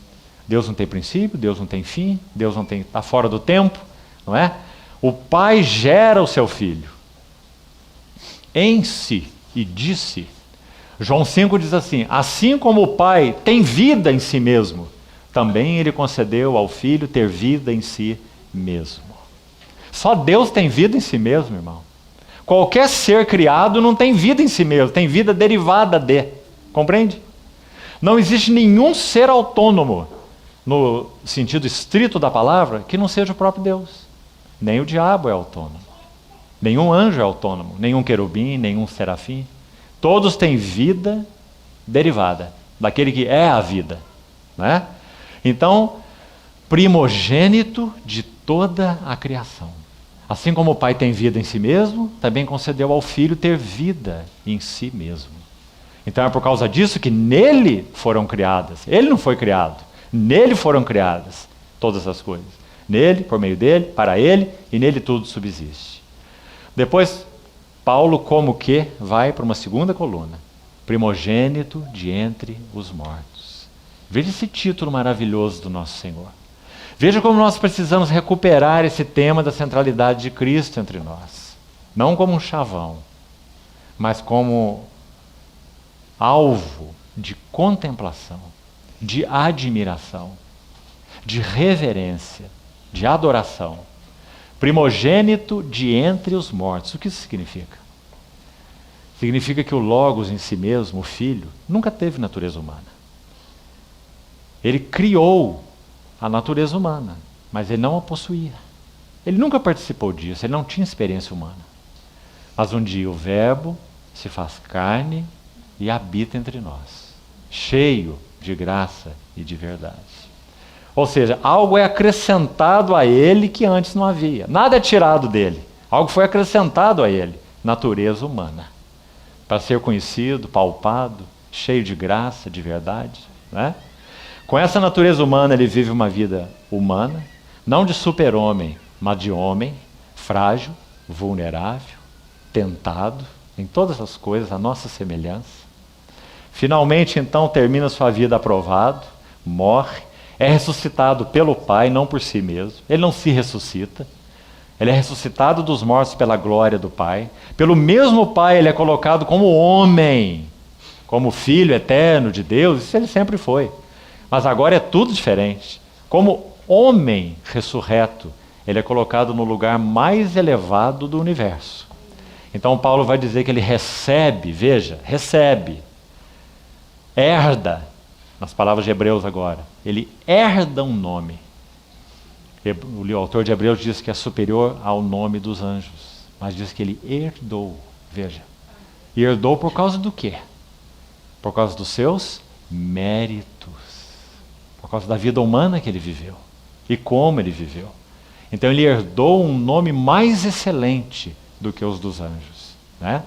Deus não tem princípio, Deus não tem fim, Deus não tem, está fora do tempo, não é? O Pai gera o seu Filho em si e de si. João 5 diz assim como o Pai tem vida em si mesmo, também Ele concedeu ao Filho ter vida em si mesmo. Só Deus tem vida em si mesmo, irmão. Qualquer ser criado não tem vida em si mesmo, tem vida derivada de. Compreende? Não existe nenhum ser autônomo, no sentido estrito da palavra, que não seja o próprio Deus. Nem o diabo é autônomo. Nenhum anjo é autônomo, nenhum querubim, nenhum serafim. Todos têm vida derivada daquele que é a vida, né? Então, primogênito de toda a criação. Assim como o Pai tem vida em si mesmo, também concedeu ao Filho ter vida em si mesmo. Então é por causa disso que nele foram criadas. Ele não foi criado. Nele foram criadas todas as coisas. Nele, por meio dele, para ele, e nele tudo subsiste. Depois, Paulo como que vai para uma segunda coluna. Primogênito de entre os mortos. Veja esse título maravilhoso do nosso Senhor. Veja como nós precisamos recuperar esse tema da centralidade de Cristo entre nós. Não como um chavão, mas como alvo de contemplação, de admiração, de reverência, de adoração. Primogênito de entre os mortos. O que isso significa? Significa que o Logos em si mesmo, o Filho, nunca teve natureza humana. Ele criou a natureza humana, mas ele não a possuía. Ele nunca participou disso, ele não tinha experiência humana. Mas um dia o Verbo se faz carne e habita entre nós, cheio de graça e de verdade. Ou seja, algo é acrescentado a ele que antes não havia. Nada é tirado dele. Algo foi acrescentado a ele, natureza humana, para ser conhecido, palpado, cheio de graça, de verdade, né? Com essa natureza humana, ele vive uma vida humana, não de super-homem, mas de homem, frágil, vulnerável, tentado, em todas as coisas, a nossa semelhança. Finalmente, então, termina sua vida aprovado, morre, é ressuscitado pelo Pai, não por si mesmo. Ele não se ressuscita. Ele é ressuscitado dos mortos pela glória do Pai. Pelo mesmo Pai, ele é colocado como homem, como Filho eterno de Deus. Isso ele sempre foi. Mas agora é tudo diferente. Como homem ressurreto, ele é colocado no lugar mais elevado do universo. Então Paulo vai dizer que ele recebe, veja, recebe, herda, nas palavras de Hebreus agora, ele herda um nome. O autor de Hebreus diz que é superior ao nome dos anjos, mas diz que ele herdou, veja. E herdou por causa do quê? Por causa dos seus méritos. Por causa da vida humana que ele viveu e como ele viveu. Então ele herdou um nome mais excelente do que os dos anjos, né?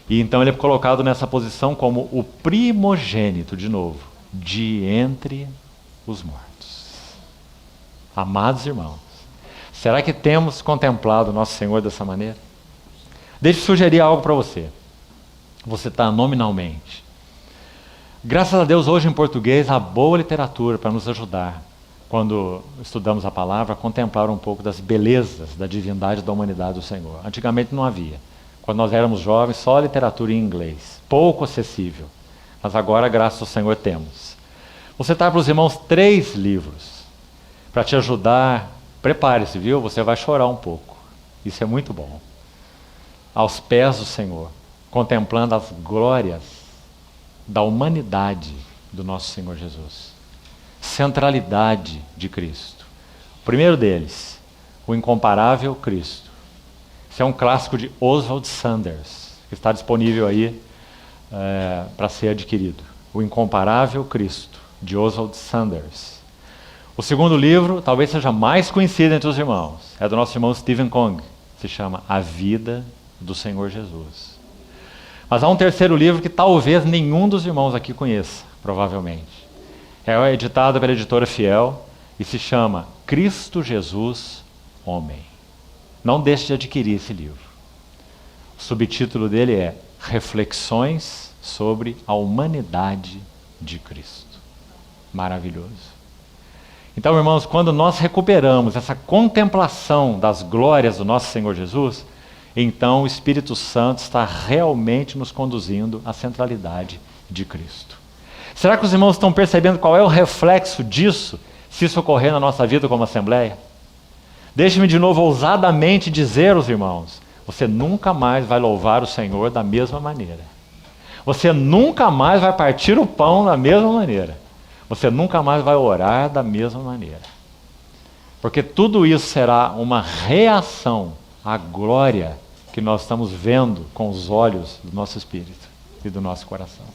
E então ele é colocado nessa posição como o primogênito, de novo, de entre os mortos. Amados irmãos, será que temos contemplado o nosso Senhor dessa maneira? Deixa eu sugerir algo para você. Você está nominalmente. Graças a Deus, hoje em português, há boa literatura para nos ajudar, quando estudamos a palavra, a contemplar um pouco das belezas da divindade da humanidade do Senhor. Antigamente não havia. Quando nós éramos jovens, só a literatura em inglês, pouco acessível. Mas agora, graças ao Senhor, temos. Vou citar para os irmãos 3 livros, para te ajudar. Prepare-se, viu? Você vai chorar um pouco. Isso é muito bom. Aos pés do Senhor, contemplando as glórias da humanidade do nosso Senhor Jesus. Centralidade de Cristo. O primeiro deles, o incomparável Cristo. Esse é um clássico de Oswald Sanders, que está disponível aí para ser adquirido. O incomparável Cristo, de Oswald Sanders. O segundo livro, talvez seja mais conhecido entre os irmãos, é do nosso irmão Stephen Kong, se chama A Vida do Senhor Jesus. Mas há um terceiro livro que talvez nenhum dos irmãos aqui conheça, provavelmente. É editado pela editora Fiel e se chama Cristo Jesus, Homem. Não deixe de adquirir esse livro. O subtítulo dele é Reflexões sobre a Humanidade de Cristo. Maravilhoso. Então, irmãos, quando nós recuperamos essa contemplação das glórias do nosso Senhor Jesus, então o Espírito Santo está realmente nos conduzindo à centralidade de Cristo. Será que os irmãos estão percebendo qual é o reflexo disso, se isso ocorrer na nossa vida como Assembleia? Deixe-me de novo ousadamente dizer aos irmãos, você nunca mais vai louvar o Senhor da mesma maneira. Você nunca mais vai partir o pão da mesma maneira. Você nunca mais vai orar da mesma maneira. Porque tudo isso será uma reação à glória que nós estamos vendo com os olhos do nosso espírito e do nosso coração.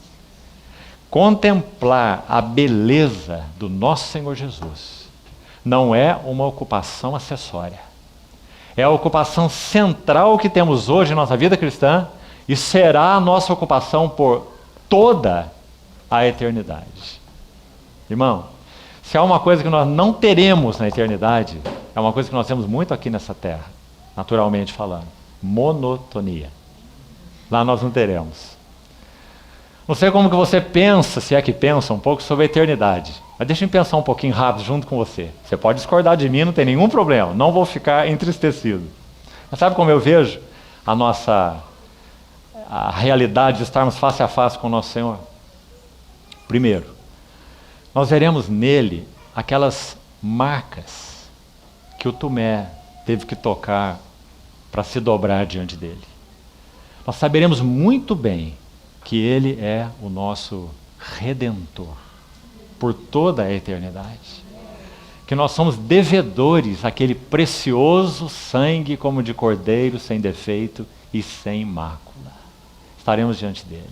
Contemplar a beleza do nosso Senhor Jesus não é uma ocupação acessória. É a ocupação central que temos hoje em nossa vida cristã e será a nossa ocupação por toda a eternidade. Irmão, se há uma coisa que nós não teremos na eternidade, é uma coisa que nós temos muito aqui nessa terra, naturalmente falando: monotonia. Lá nós não teremos. Não sei como que você pensa, se é que pensa um pouco sobre a eternidade, mas deixa eu pensar um pouquinho rápido junto com você. Você pode discordar de mim, não tem nenhum problema, não vou ficar entristecido. Mas sabe como eu vejo a realidade de estarmos face a face com o nosso Senhor? Primeiro, nós veremos nele aquelas marcas que o Tomé teve que tocar para se dobrar diante dele. Nós saberemos muito bem que ele é o nosso Redentor por toda a eternidade. Que nós somos devedores àquele precioso sangue como de cordeiro, sem defeito e sem mácula. Estaremos diante dele,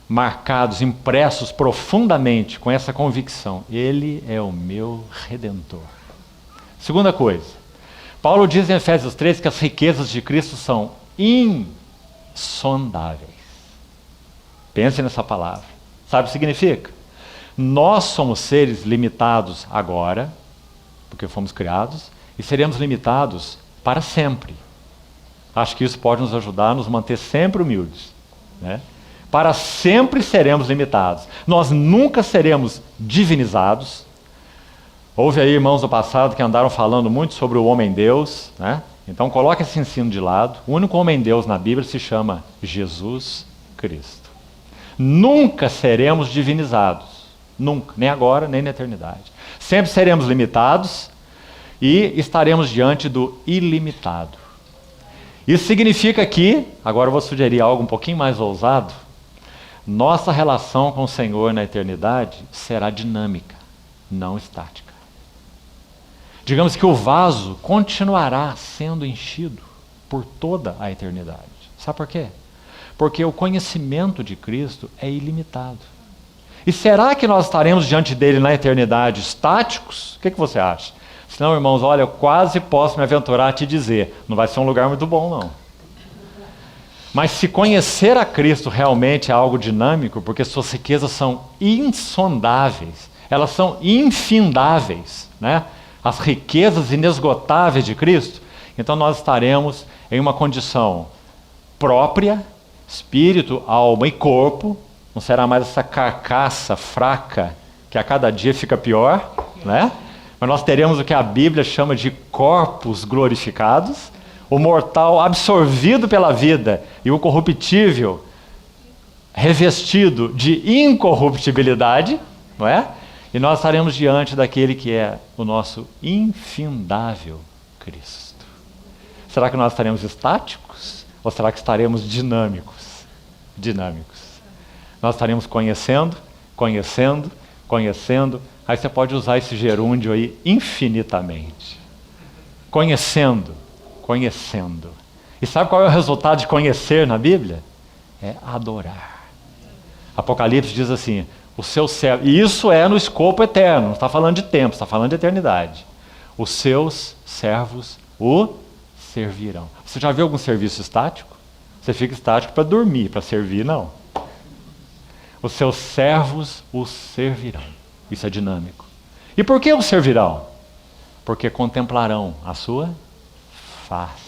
marcados, impressos profundamente com essa convicção: ele é o meu Redentor. Segunda coisa, Paulo diz em Efésios 3 que as riquezas de Cristo são insondáveis. Pense nessa palavra. Sabe o que significa? Nós somos seres limitados agora, porque fomos criados, e seremos limitados para sempre. Acho que isso pode nos ajudar a nos manter sempre humildes, né? Para sempre seremos limitados. Nós nunca seremos divinizados. Houve aí irmãos do passado que andaram falando muito sobre o homem-deus, né? Então coloque esse ensino de lado. O único homem-deus na Bíblia se chama Jesus Cristo. Nunca seremos divinizados. Nunca, nem agora, nem na eternidade. Sempre seremos limitados e estaremos diante do ilimitado. Isso significa que, agora eu vou sugerir algo um pouquinho mais ousado, nossa relação com o Senhor na eternidade será dinâmica, não estática. Digamos que o vaso continuará sendo enchido por toda a eternidade. Sabe por quê? Porque o conhecimento de Cristo é ilimitado. E será que nós estaremos diante dele na eternidade estáticos? O que você acha? Senão, irmãos, olha, eu quase posso me aventurar a te dizer, não vai ser um lugar muito bom, não. Mas se conhecer a Cristo realmente é algo dinâmico, porque suas riquezas são insondáveis, elas são infindáveis, né? As riquezas inesgotáveis de Cristo, então nós estaremos em uma condição própria, espírito, alma e corpo. Não será mais essa carcaça fraca que a cada dia fica pior, né? Mas nós teremos o que a Bíblia chama de corpos glorificados, o mortal absorvido pela vida e o corruptível revestido de incorruptibilidade, não é? E nós estaremos diante daquele que é o nosso infindável Cristo. Será que nós estaremos estáticos ou será que estaremos dinâmicos? Dinâmicos. Nós estaremos conhecendo, conhecendo, conhecendo. Aí você pode usar esse gerúndio aí infinitamente. Conhecendo, conhecendo. E sabe qual é o resultado de conhecer na Bíblia? É adorar. Apocalipse diz assim, o seu servo, e isso é no escopo eterno, não está falando de tempo, está falando de eternidade. Os seus servos o servirão. Você já viu algum serviço estático? Você fica estático para dormir, para servir não. Os seus servos o servirão. Isso é dinâmico. E por que o servirão? Porque contemplarão a sua face.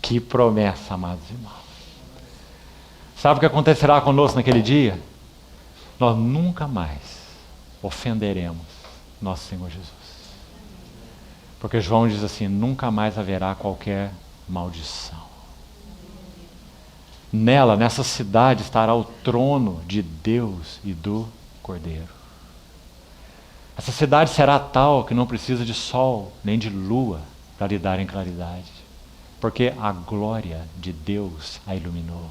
Que promessa, amados irmãos. Sabe o que acontecerá conosco naquele dia? Nós nunca mais ofenderemos nosso Senhor Jesus. Porque João diz assim: nunca mais haverá qualquer maldição. Nela, nessa cidade, estará o trono de Deus e do Cordeiro. Essa cidade será tal que não precisa de sol nem de lua para lhe darem claridade, porque a glória de Deus a iluminou.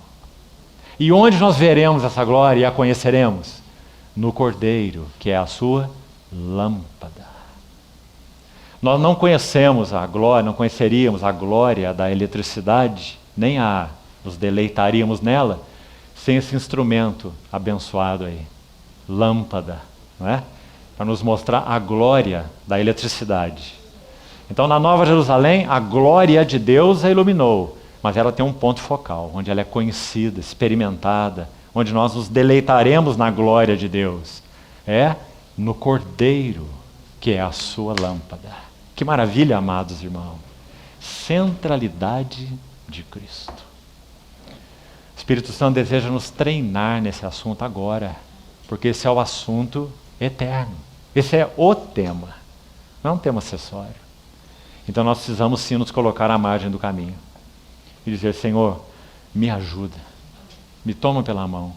E onde nós veremos essa glória e a conheceremos? No Cordeiro, que é a sua lâmpada. Nós não conhecemos a glória, não conheceríamos a glória da eletricidade, nem nos deleitaríamos nela, sem esse instrumento abençoado aí, lâmpada, não é? Para nos mostrar a glória da eletricidade. Então, na Nova Jerusalém, a glória de Deus a iluminou, mas ela tem um ponto focal, onde ela é conhecida, experimentada, onde nós nos deleitaremos na glória de Deus. É no Cordeiro, que é a sua lâmpada. Que maravilha, amados irmãos. Centralidade de Cristo. O Espírito Santo deseja nos treinar nesse assunto agora, porque esse é o assunto eterno. Esse é o tema, não é um tema acessório. Então nós precisamos sim nos colocar à margem do caminho e dizer: Senhor, me ajuda, me toma pela mão.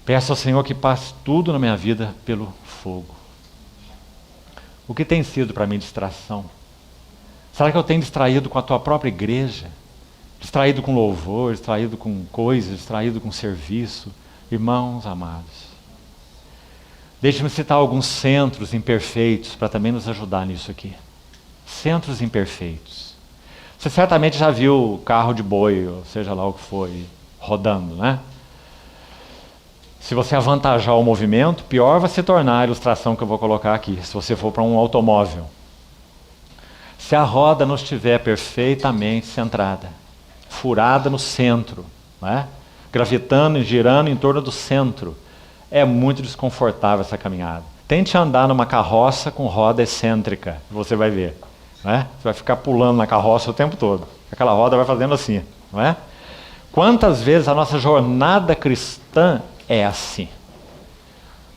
Peço ao Senhor que passe tudo na minha vida pelo fogo. O que tem sido para mim distração? Será que eu tenho distraído com a tua própria igreja? Distraído com louvor, distraído com coisas, distraído com serviço? Irmãos amados, deixe-me citar alguns centros imperfeitos para também nos ajudar nisso aqui. Centros imperfeitos. Você certamente já viu o carro de boi, ou seja lá o que foi, rodando, né? Se você avantajar o movimento, pior vai se tornar a ilustração que eu vou colocar aqui, se você for para um automóvel. Se a roda não estiver perfeitamente centrada, furada no centro, não é? Gravitando e girando em torno do centro, é muito desconfortável essa caminhada. Tente andar numa carroça com roda excêntrica, você vai ver. Não é? Você vai ficar pulando na carroça o tempo todo. Aquela roda vai fazendo assim. Não é? Quantas vezes a nossa jornada cristã é assim?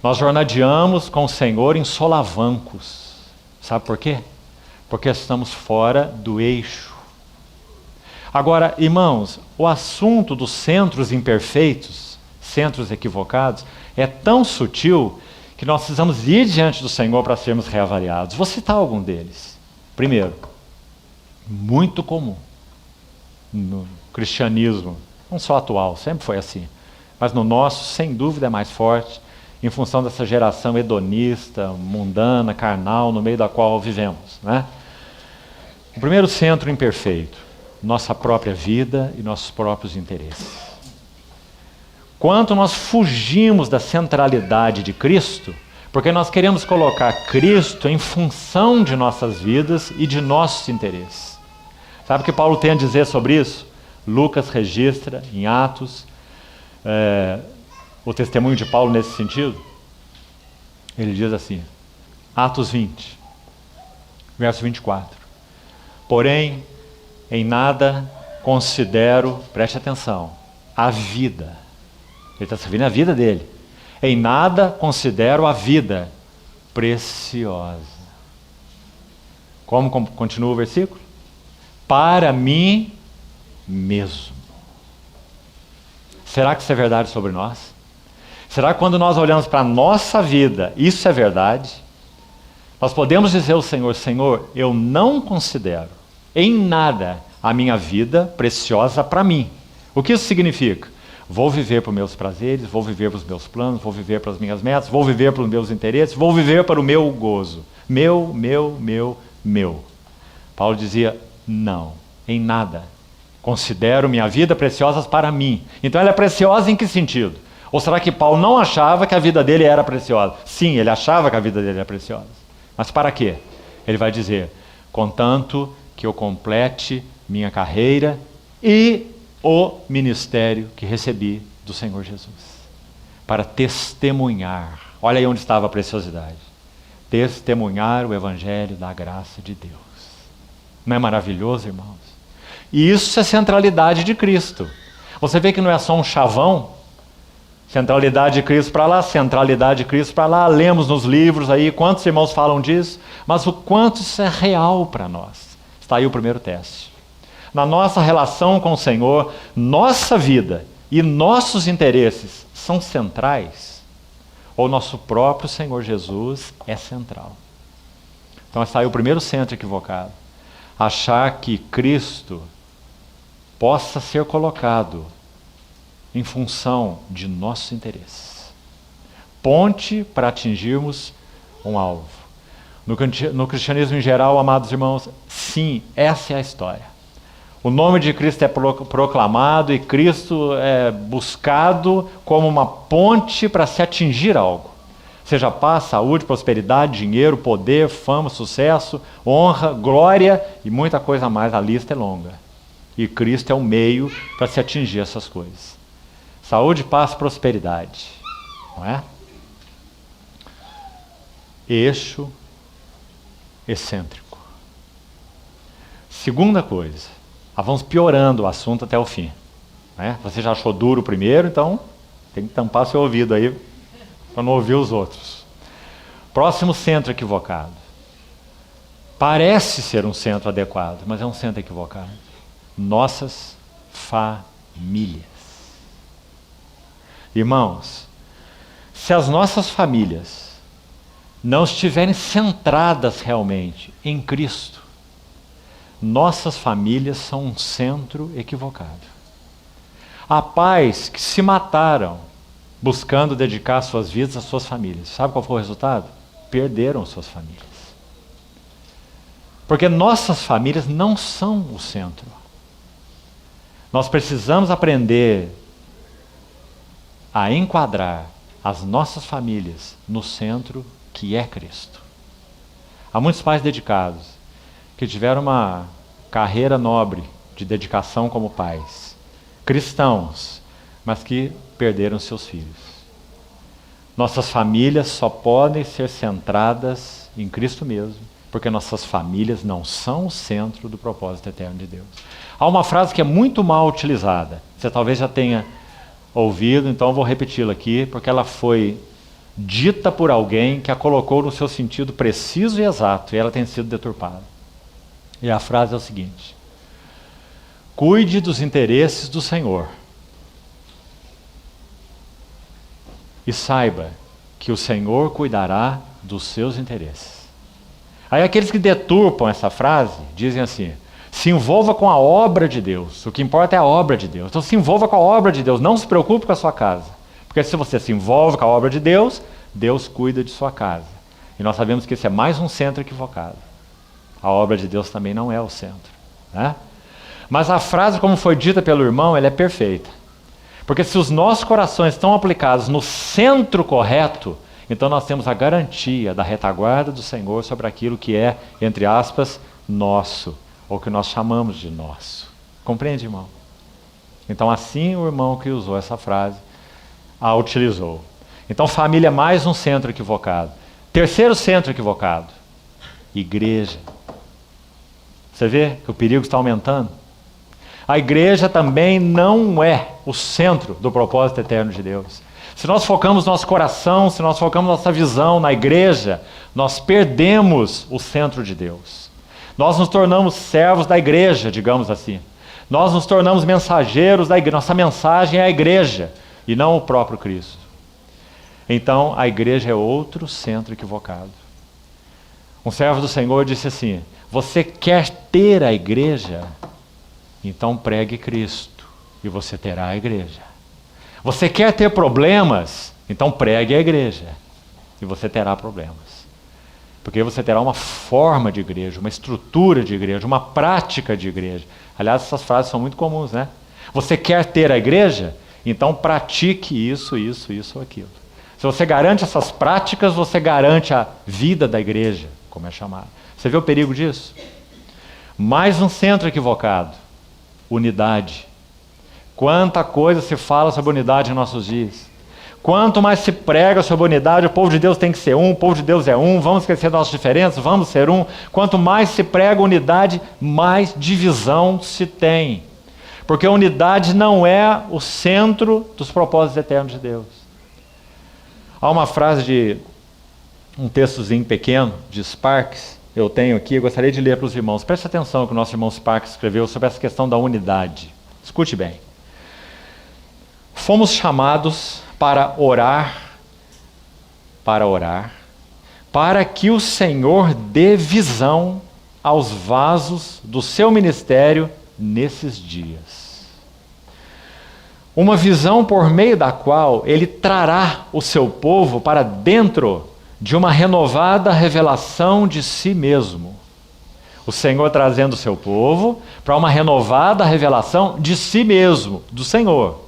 Nós jornadeamos com o Senhor em solavancos. Sabe por quê? Porque estamos fora do eixo. Agora, irmãos, o assunto dos centros imperfeitos, centros equivocados, é tão sutil que nós precisamos ir diante do Senhor para sermos reavaliados. Vou citar algum deles. Primeiro, muito comum no cristianismo, não só atual, sempre foi assim, mas no nosso, sem dúvida, é mais forte, em função dessa geração hedonista, mundana, carnal, no meio da qual vivemos, né? O primeiro centro imperfeito, nossa própria vida e nossos próprios interesses. Quanto nós fugimos da centralidade de Cristo, porque nós queremos colocar Cristo em função de nossas vidas e de nossos interesses. Sabe o que Paulo tem a dizer sobre isso? Lucas registra em Atos o testemunho de Paulo nesse sentido. Ele diz assim, Atos 20, verso 24. Porém, em nada considero, preste atenção, a vida. Ele está servindo a vida dele. Em nada considero a vida preciosa. Como continua o versículo? Para mim mesmo. Será que isso é verdade sobre nós? Será que quando nós olhamos para a nossa vida, isso é verdade? Nós podemos dizer ao Senhor, Senhor, eu não considero em nada a minha vida preciosa para mim. O que isso significa? Vou viver para os meus prazeres, vou viver para os meus planos, vou viver para as minhas metas, vou viver para os meus interesses, vou viver para o meu gozo. Meu. Paulo dizia, não, em nada. Considero minha vida preciosa para mim. Então ela é preciosa em que sentido? Ou será que Paulo não achava que a vida dele era preciosa? Sim, ele achava que a vida dele era preciosa. Mas para quê? Ele vai dizer, contanto que eu complete minha carreira e o ministério que recebi do Senhor Jesus. Para testemunhar. Olha aí onde estava a preciosidade. Testemunhar o evangelho da graça de Deus. Não é maravilhoso, irmãos? E isso é a centralidade de Cristo. Você vê que não é só um chavão, Centralidade de Cristo para lá, centralidade de Cristo para lá. Lemos nos livros aí, quantos irmãos falam disso? Mas o quanto isso é real para nós? Está aí o primeiro teste. Na nossa relação com o Senhor, nossa vida e nossos interesses são centrais? Ou nosso próprio Senhor Jesus é central? Então está aí o primeiro centro equivocado. Achar que Cristo possa ser colocado em função de nossos interesses. Ponte para atingirmos um alvo. No cristianismo em geral, amados irmãos, sim, essa é a história. O nome de Cristo é proclamado e Cristo é buscado como uma ponte para se atingir algo. Seja paz, saúde, prosperidade, dinheiro, poder, fama, sucesso, honra, glória e muita coisa mais. A lista é longa. E Cristo é o meio para se atingir essas coisas. Saúde, paz, prosperidade. Não é? Eixo excêntrico. Segunda coisa. Vamos piorando o assunto até o fim. Né? Você já achou duro primeiro, então tem que tampar seu ouvido aí para não ouvir os outros. Próximo centro equivocado. Parece ser um centro adequado, mas é um centro equivocado. Nossas famílias. Irmãos, se as nossas famílias não estiverem centradas realmente em Cristo, nossas famílias são um centro equivocado. Há pais que se mataram buscando dedicar suas vidas às suas famílias. Sabe qual foi o resultado? Perderam suas famílias. Porque nossas famílias não são o centro. Nós precisamos aprender a enquadrar as nossas famílias no centro que é Cristo. Há muitos pais dedicados que tiveram uma carreira nobre de dedicação como pais, cristãos, mas que perderam seus filhos. Nossas famílias só podem ser centradas em Cristo mesmo, porque nossas famílias não são o centro do propósito eterno de Deus. Há uma frase que é muito mal utilizada, você talvez já tenha ouvido, então eu vou repeti-la aqui, porque ela foi dita por alguém que a colocou no seu sentido preciso e exato, e ela tem sido deturpada. E a frase é o seguinte: cuide dos interesses do Senhor e saiba que o Senhor cuidará dos seus interesses. Aí aqueles que deturpam essa frase dizem assim: se envolva com a obra de Deus, o que importa é a obra de Deus. Então se envolva com a obra de Deus, não se preocupe com a sua casa. Porque se você se envolve com a obra de Deus, Deus cuida de sua casa. E nós sabemos que esse é mais um centro equivocado. A obra de Deus também não é o centro. Né? Mas a frase, como foi dita pelo irmão, ela é perfeita. Porque se os nossos corações estão aplicados no centro correto, então nós temos a garantia da retaguarda do Senhor sobre aquilo que é, entre aspas, nosso, ou que nós chamamos de nosso. Compreende, irmão? Então assim o irmão que usou essa frase a utilizou. Então família é mais um centro equivocado. Terceiro centro equivocado: igreja. Você vê que o perigo está aumentando? A igreja também não é o centro do propósito eterno de Deus. Se nós focamos nosso coração, se nós focamos nossa visão na igreja, nós perdemos o centro de Deus. Nós nos tornamos servos da igreja, digamos assim. Nós nos tornamos mensageiros da igreja. Nossa mensagem é a igreja e não o próprio Cristo. Então a igreja é outro centro equivocado. Um servo do Senhor disse assim: você quer ter a igreja? Então pregue Cristo e você terá a igreja. Você quer ter problemas? Então pregue a igreja e você terá problemas. Porque você terá uma forma de igreja, uma estrutura de igreja, uma prática de igreja. Aliás, essas frases são muito comuns, né? Você quer ter a igreja? Então pratique isso, isso, isso ou aquilo. Se você garante essas práticas, você garante a vida da igreja, como é chamado. Você vê o perigo disso? Mais um centro equivocado: unidade. Quanta coisa se fala sobre unidade em nossos dias. Quanto mais se prega sobre unidade, o povo de Deus tem que ser um, o povo de Deus é um, vamos esquecer nossas diferenças, vamos ser um. Quanto mais se prega unidade, mais divisão se tem. Porque a unidade não é o centro dos propósitos eternos de Deus. Há uma frase de um textozinho pequeno de Sparks, eu tenho aqui, eu gostaria de ler para os irmãos. Preste atenção no que o nosso irmão Sparks escreveu sobre essa questão da unidade. Escute bem. Fomos chamados para orar, para que o Senhor dê visão aos vasos do seu ministério nesses dias. Uma visão por meio da qual ele trará o seu povo para dentro de uma renovada revelação de si mesmo. O Senhor trazendo o seu povo para uma renovada revelação de si mesmo, do Senhor.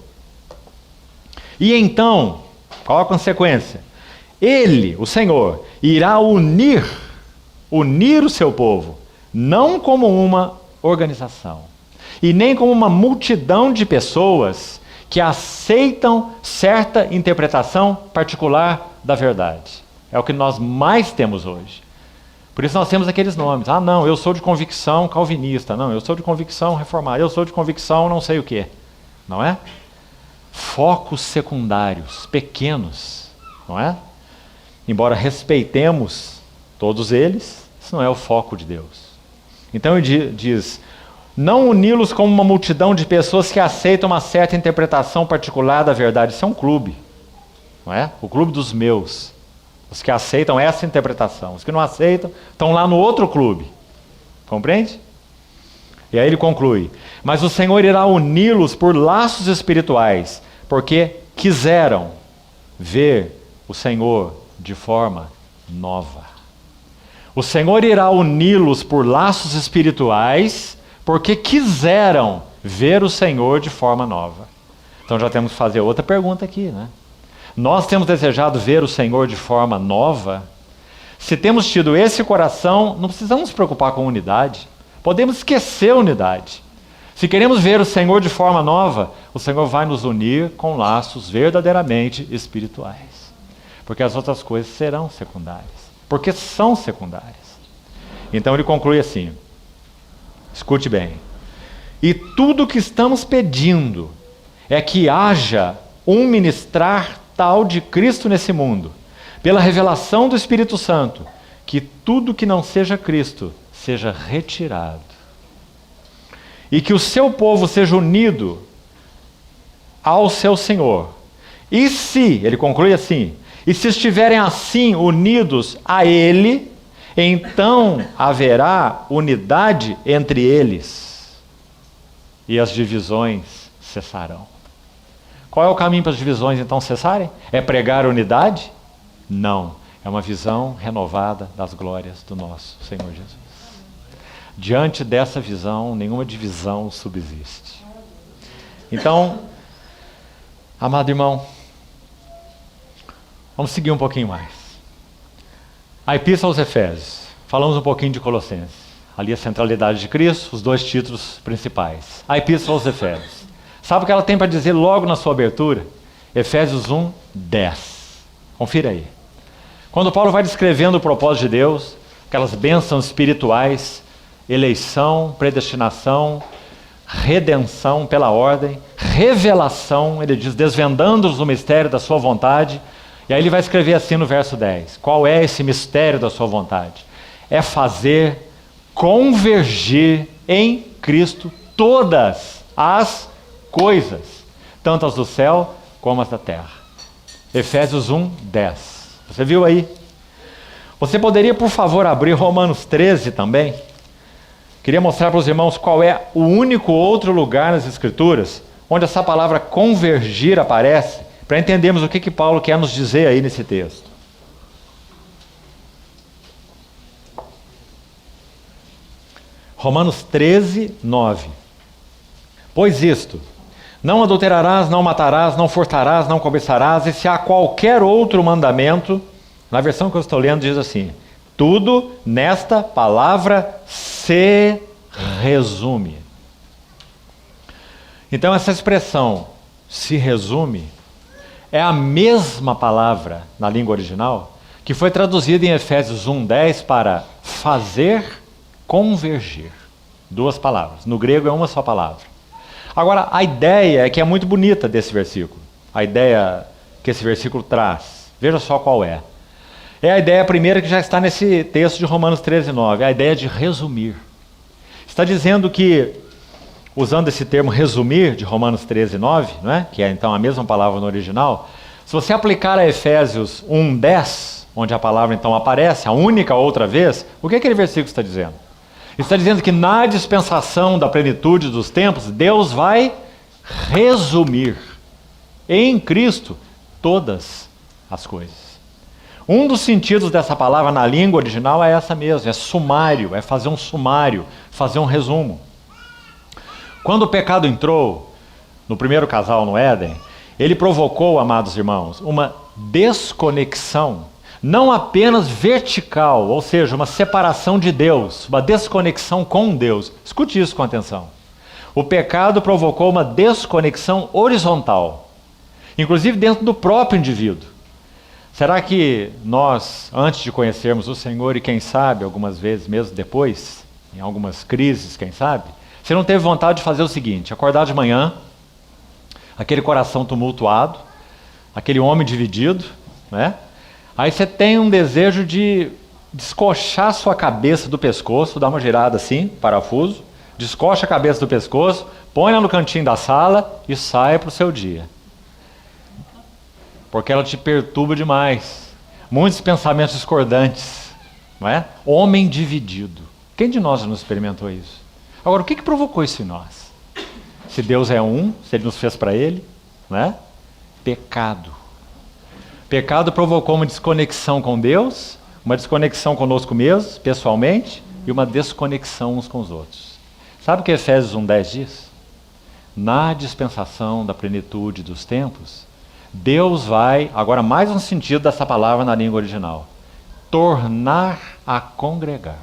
E então, qual a consequência? Ele, o Senhor, irá unir o seu povo, não como uma organização, e nem como uma multidão de pessoas que aceitam certa interpretação particular da verdade. É o que nós mais temos hoje. Por isso nós temos aqueles nomes. Ah, não, eu sou de convicção calvinista. Não, eu sou de convicção reformada. Eu sou de convicção não sei o quê. Não é? Focos secundários, pequenos. Não é? Embora respeitemos todos eles, isso não é o foco de Deus. Então ele diz, não uni-los como uma multidão de pessoas que aceitam uma certa interpretação particular da verdade. Isso é um clube. Não é? O clube dos meus. Os que aceitam essa interpretação. Os que não aceitam estão lá no outro clube. Compreende? E aí ele conclui. Mas o Senhor irá uni-los por laços espirituais, porque quiseram ver o Senhor de forma nova. O Senhor irá uni-los por laços espirituais, porque quiseram ver o Senhor de forma nova. Então já temos que fazer outra pergunta aqui, né? Nós temos desejado ver o Senhor de forma nova? Se temos tido esse coração, não precisamos nos preocupar com unidade. Podemos esquecer a unidade. Se queremos ver o Senhor de forma nova, o Senhor vai nos unir com laços verdadeiramente espirituais. Porque as outras coisas serão secundárias. Porque são secundárias. Então ele conclui assim, escute bem. E tudo o que estamos pedindo é que haja um ministrar tal de Cristo nesse mundo, pela revelação do Espírito Santo, que tudo que não seja Cristo seja retirado. E que o seu povo seja unido ao seu Senhor. E se, ele conclui assim, e se estiverem assim unidos a Ele, então haverá unidade entre eles, e as divisões cessarão. Qual é o caminho para as divisões então cessarem? É pregar unidade? Não. É uma visão renovada das glórias do nosso Senhor Jesus. Diante dessa visão, nenhuma divisão subsiste. Então, amado irmão, vamos seguir um pouquinho mais. A Epístola aos Efésios. Falamos um pouquinho de Colossenses. Ali a centralidade de Cristo, os dois títulos principais. A Epístola aos Efésios. Sabe o que ela tem para dizer logo na sua abertura? Efésios 1, 10. Confira aí. Quando Paulo vai descrevendo o propósito de Deus, aquelas bênçãos espirituais, eleição, predestinação, redenção pela ordem, revelação, ele diz, desvendando-os o mistério da sua vontade. E aí ele vai escrever assim no verso 10. Qual é esse mistério da sua vontade? É fazer convergir em Cristo todas as coisas, tanto as do céu como as da terra. Efésios 1, 10. Você viu aí? Você poderia, por favor, abrir Romanos 13 também? Queria mostrar para os irmãos qual é o único outro lugar nas Escrituras onde essa palavra convergir aparece, para entendermos o que Paulo quer nos dizer aí nesse texto. Romanos 13, 9. Pois isto, não adulterarás, não matarás, não furtarás, não cobiçarás, e se há qualquer outro mandamento, na versão que eu estou lendo diz assim, tudo nesta palavra se resume. Então essa expressão, se resume, é a mesma palavra na língua original que foi traduzida em Efésios 1:10 para fazer convergir. Duas palavras. No grego é uma só palavra. Agora, a ideia é que é muito bonita desse versículo. A ideia que esse versículo traz. Veja só qual é. É a ideia primeira que já está nesse texto de Romanos 13:9, a ideia de resumir. Está dizendo que, usando esse termo resumir de Romanos 13:9, não é? Que é então a mesma palavra no original, se você aplicar a Efésios 1:10, onde a palavra então aparece, a única outra vez, o que aquele versículo está dizendo? Está dizendo que na dispensação da plenitude dos tempos, Deus vai resumir em Cristo todas as coisas. Um dos sentidos dessa palavra na língua original é essa mesmo, é sumário, é fazer um sumário, fazer um resumo. Quando o pecado entrou no primeiro casal no Éden, ele provocou, amados irmãos, uma desconexão, não apenas vertical, ou seja, uma separação de Deus, uma desconexão com Deus. Escute isso com atenção. O pecado provocou uma desconexão horizontal, inclusive dentro do próprio indivíduo. Será que nós, antes de conhecermos o Senhor e quem sabe, algumas vezes mesmo depois, em algumas crises, quem sabe, você não teve vontade de fazer o seguinte, acordar de manhã, aquele coração tumultuado, aquele homem dividido, né? Aí você tem um desejo de descoxar sua cabeça do pescoço, dar uma girada assim, parafuso, descoxa a cabeça do pescoço, põe-la no cantinho da sala e sai para o seu dia. Porque ela te perturba demais. Muitos pensamentos discordantes, não é? Homem dividido. Quem de nós já não experimentou isso? Agora, o que provocou isso em nós? Se Deus é um, se Ele nos fez para Ele, não é? Pecado. Pecado provocou uma desconexão com Deus, uma desconexão conosco mesmos, pessoalmente, e uma desconexão uns com os outros. Sabe o que Efésios 1:10 diz? Na dispensação da plenitude dos tempos, Deus vai, agora mais um sentido dessa palavra na língua original, tornar a congregar.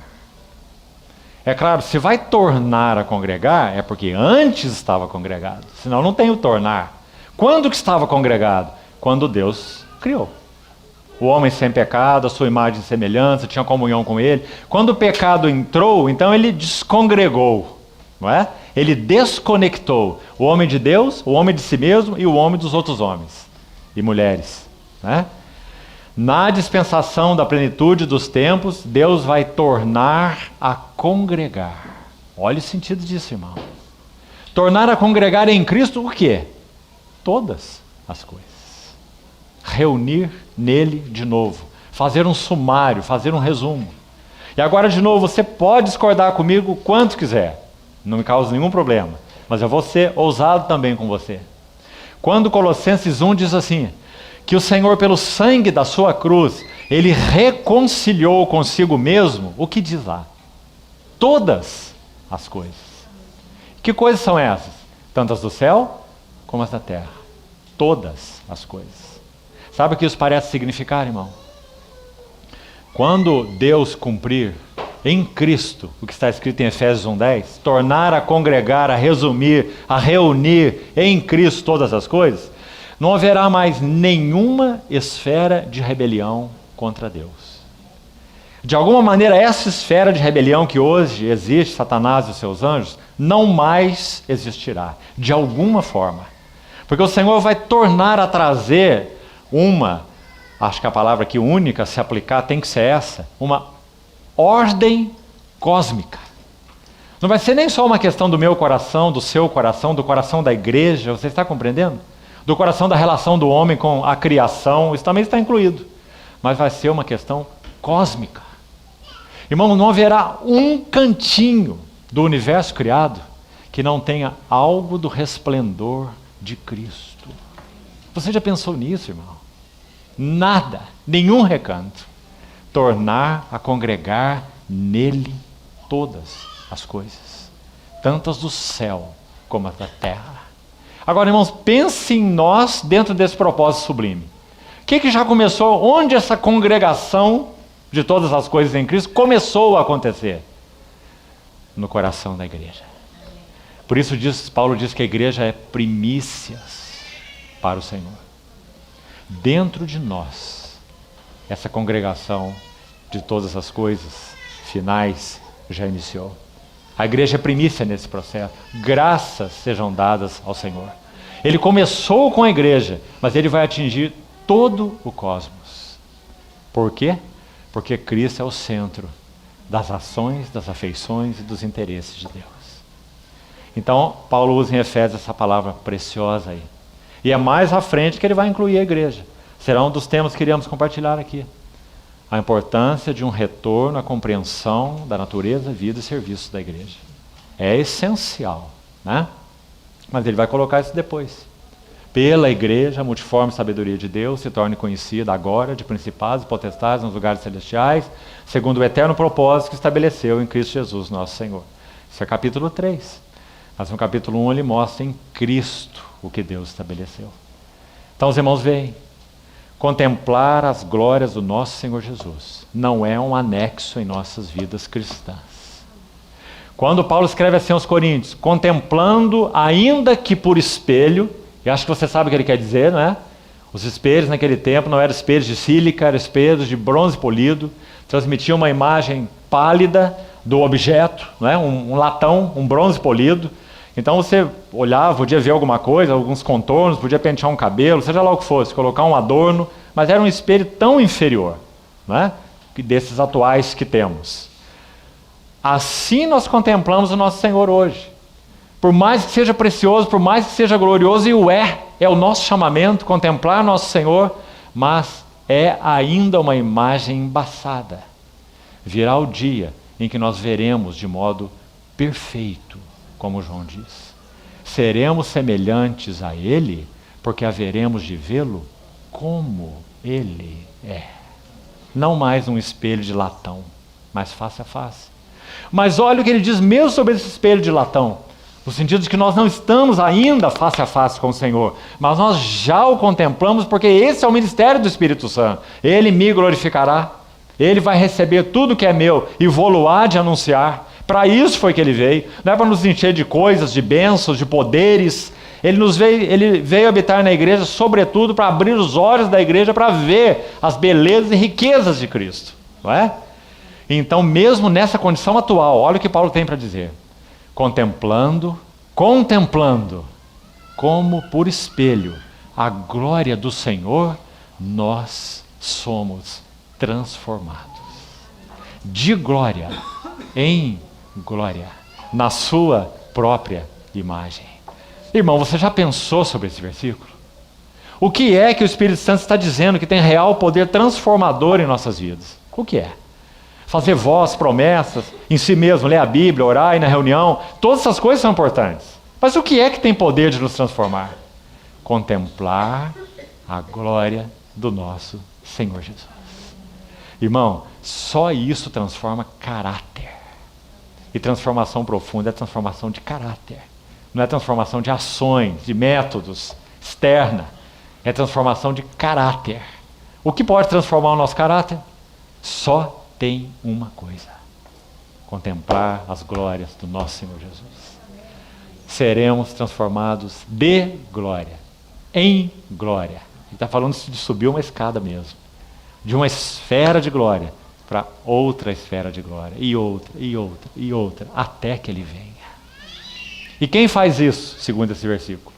É claro, se vai tornar a congregar, é porque antes estava congregado, senão não tem o tornar. Quando que estava congregado? Quando Deus criou. O homem sem pecado, a sua imagem e semelhança, tinha comunhão com Ele. Quando o pecado entrou, então Ele descongregou, não é? Ele desconectou o homem de Deus, o homem de si mesmo e o homem dos outros homens e mulheres, né? Na dispensação da plenitude dos tempos, Deus vai tornar a congregar. Olha o sentido disso, irmão. Tornar a congregar em Cristo o quê? Todas as coisas. Reunir nele de novo. Fazer um sumário, fazer um resumo. E agora, de novo, você pode discordar comigo o quanto quiser. Não me causa nenhum problema. Mas eu vou ser ousado também com você. Quando Colossenses 1 diz assim, que o Senhor, pelo sangue da sua cruz, Ele reconciliou consigo mesmo, o que diz lá? Todas as coisas. Que coisas são essas? Tanto as do céu, como as da terra. Todas as coisas. Sabe o que isso parece significar, irmão? Quando Deus cumprir em Cristo, o que está escrito em Efésios 1:10, tornar a congregar, a resumir, a reunir em Cristo todas as coisas, não haverá mais nenhuma esfera de rebelião contra Deus. De alguma maneira, essa esfera de rebelião que hoje existe, Satanás e os seus anjos, não mais existirá, de alguma forma. Porque o Senhor vai tornar a trazer acho que a palavra aqui única, se aplicar, tem que ser essa, uma ordem cósmica. Não vai ser nem só uma questão do meu coração, do seu coração, do coração da igreja, você está compreendendo? Do coração da relação do homem com a criação, isso também está incluído. Mas vai ser uma questão cósmica. Irmão, não haverá um cantinho do universo criado que não tenha algo do resplendor de Cristo. Você já pensou nisso, irmão? Nada, nenhum recanto. Tornar a congregar nele todas as coisas, tantas do céu como as da terra. Agora, irmãos, pense em nós dentro desse propósito sublime. O que já começou? Onde essa congregação de todas as coisas em Cristo começou a acontecer? No coração da igreja. Por isso Paulo diz que a igreja é primícias para o Senhor. Dentro de nós, essa congregação de todas as coisas finais já iniciou. A igreja é primícia nesse processo. Graças sejam dadas ao Senhor. Ele começou com a igreja, mas ele vai atingir todo o cosmos. Por quê? Porque Cristo é o centro das ações, das afeições e dos interesses de Deus. Então, Paulo usa em Efésios essa palavra preciosa aí. E é mais à frente que ele vai incluir a igreja. Será um dos temas que iremos compartilhar aqui. A importância de um retorno à compreensão da natureza, vida e serviço da igreja. É essencial, né? Mas ele vai colocar isso depois. Pela igreja, a multiforme sabedoria de Deus se torne conhecida agora de principados e potestades nos lugares celestiais, segundo o eterno propósito que estabeleceu em Cristo Jesus, nosso Senhor. Isso é capítulo 3. Mas no capítulo 1 ele mostra em Cristo o que Deus estabeleceu. Então os irmãos veem, contemplar as glórias do nosso Senhor Jesus não é um anexo em nossas vidas cristãs. Quando Paulo escreve assim aos Coríntios, contemplando ainda que por espelho, e acho que você sabe o que ele quer dizer, não é? Os espelhos naquele tempo não eram espelhos de sílica, eram espelhos de bronze polido, transmitiam uma imagem pálida do objeto, não é? Um latão, um bronze polido. Então você olhava, podia ver alguma coisa, alguns contornos, podia pentear um cabelo, seja lá o que fosse, colocar um adorno, mas era um espelho tão inferior, não é? Que desses atuais que temos. Assim nós contemplamos o nosso Senhor hoje. Por mais que seja precioso, por mais que seja glorioso, e é o nosso chamamento, contemplar nosso Senhor, mas é ainda uma imagem embaçada. Virá o dia em que nós veremos de modo perfeito, como João diz. Seremos semelhantes a Ele, porque haveremos de vê-lo como Ele é. Não mais um espelho de latão, mas face a face. Mas olha o que ele diz mesmo sobre esse espelho de latão, no sentido de que nós não estamos ainda face a face com o Senhor, mas nós já o contemplamos, porque esse é o ministério do Espírito Santo. Ele me glorificará, ele vai receber tudo que é meu e vou-lo-á de anunciar. Para isso foi que ele veio, não é para nos encher de coisas, de bênçãos, de poderes. Ele veio habitar na igreja, sobretudo, para abrir os olhos da igreja para ver as belezas e riquezas de Cristo, não é? Então, mesmo nessa condição atual, olha o que Paulo tem para dizer. Contemplando, como por espelho, a glória do Senhor, nós somos transformados. De glória em glória, na sua própria imagem. Irmão, você já pensou sobre esse versículo? O que é que o Espírito Santo está dizendo que tem real poder transformador em nossas vidas? O que é? Fazer voz, promessas, em si mesmo, ler a Bíblia, orar, ir na reunião, todas essas coisas são importantes. Mas o que é que tem poder de nos transformar? Contemplar a glória do nosso Senhor Jesus. Irmão, só isso transforma caráter. E transformação profunda é transformação de caráter. Não é transformação de ações, de métodos, externa. É transformação de caráter. O que pode transformar o nosso caráter? Só tem uma coisa: contemplar as glórias do nosso Senhor Jesus. Seremos transformados de glória em glória. Ele está falando de subir uma escada mesmo, de uma esfera de glória para outra esfera de glória, e outra, e outra, e outra, até que Ele venha. E quem faz isso, segundo esse versículo?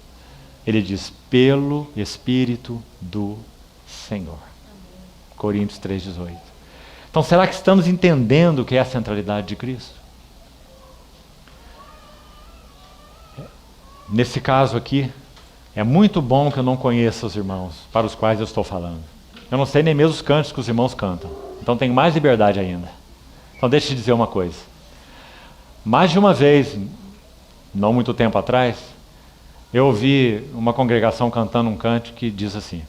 Ele diz, pelo Espírito do Senhor. Coríntios 3,18. Então, será que estamos entendendo o que é a centralidade de Cristo? Nesse caso aqui, é muito bom que eu não conheça os irmãos para os quais eu estou falando. Eu não sei nem mesmo os cantos que os irmãos cantam. Então tenho mais liberdade ainda. Então deixa eu te dizer uma coisa. Mais de uma vez, não muito tempo atrás, eu ouvi uma congregação cantando um canto que diz assim: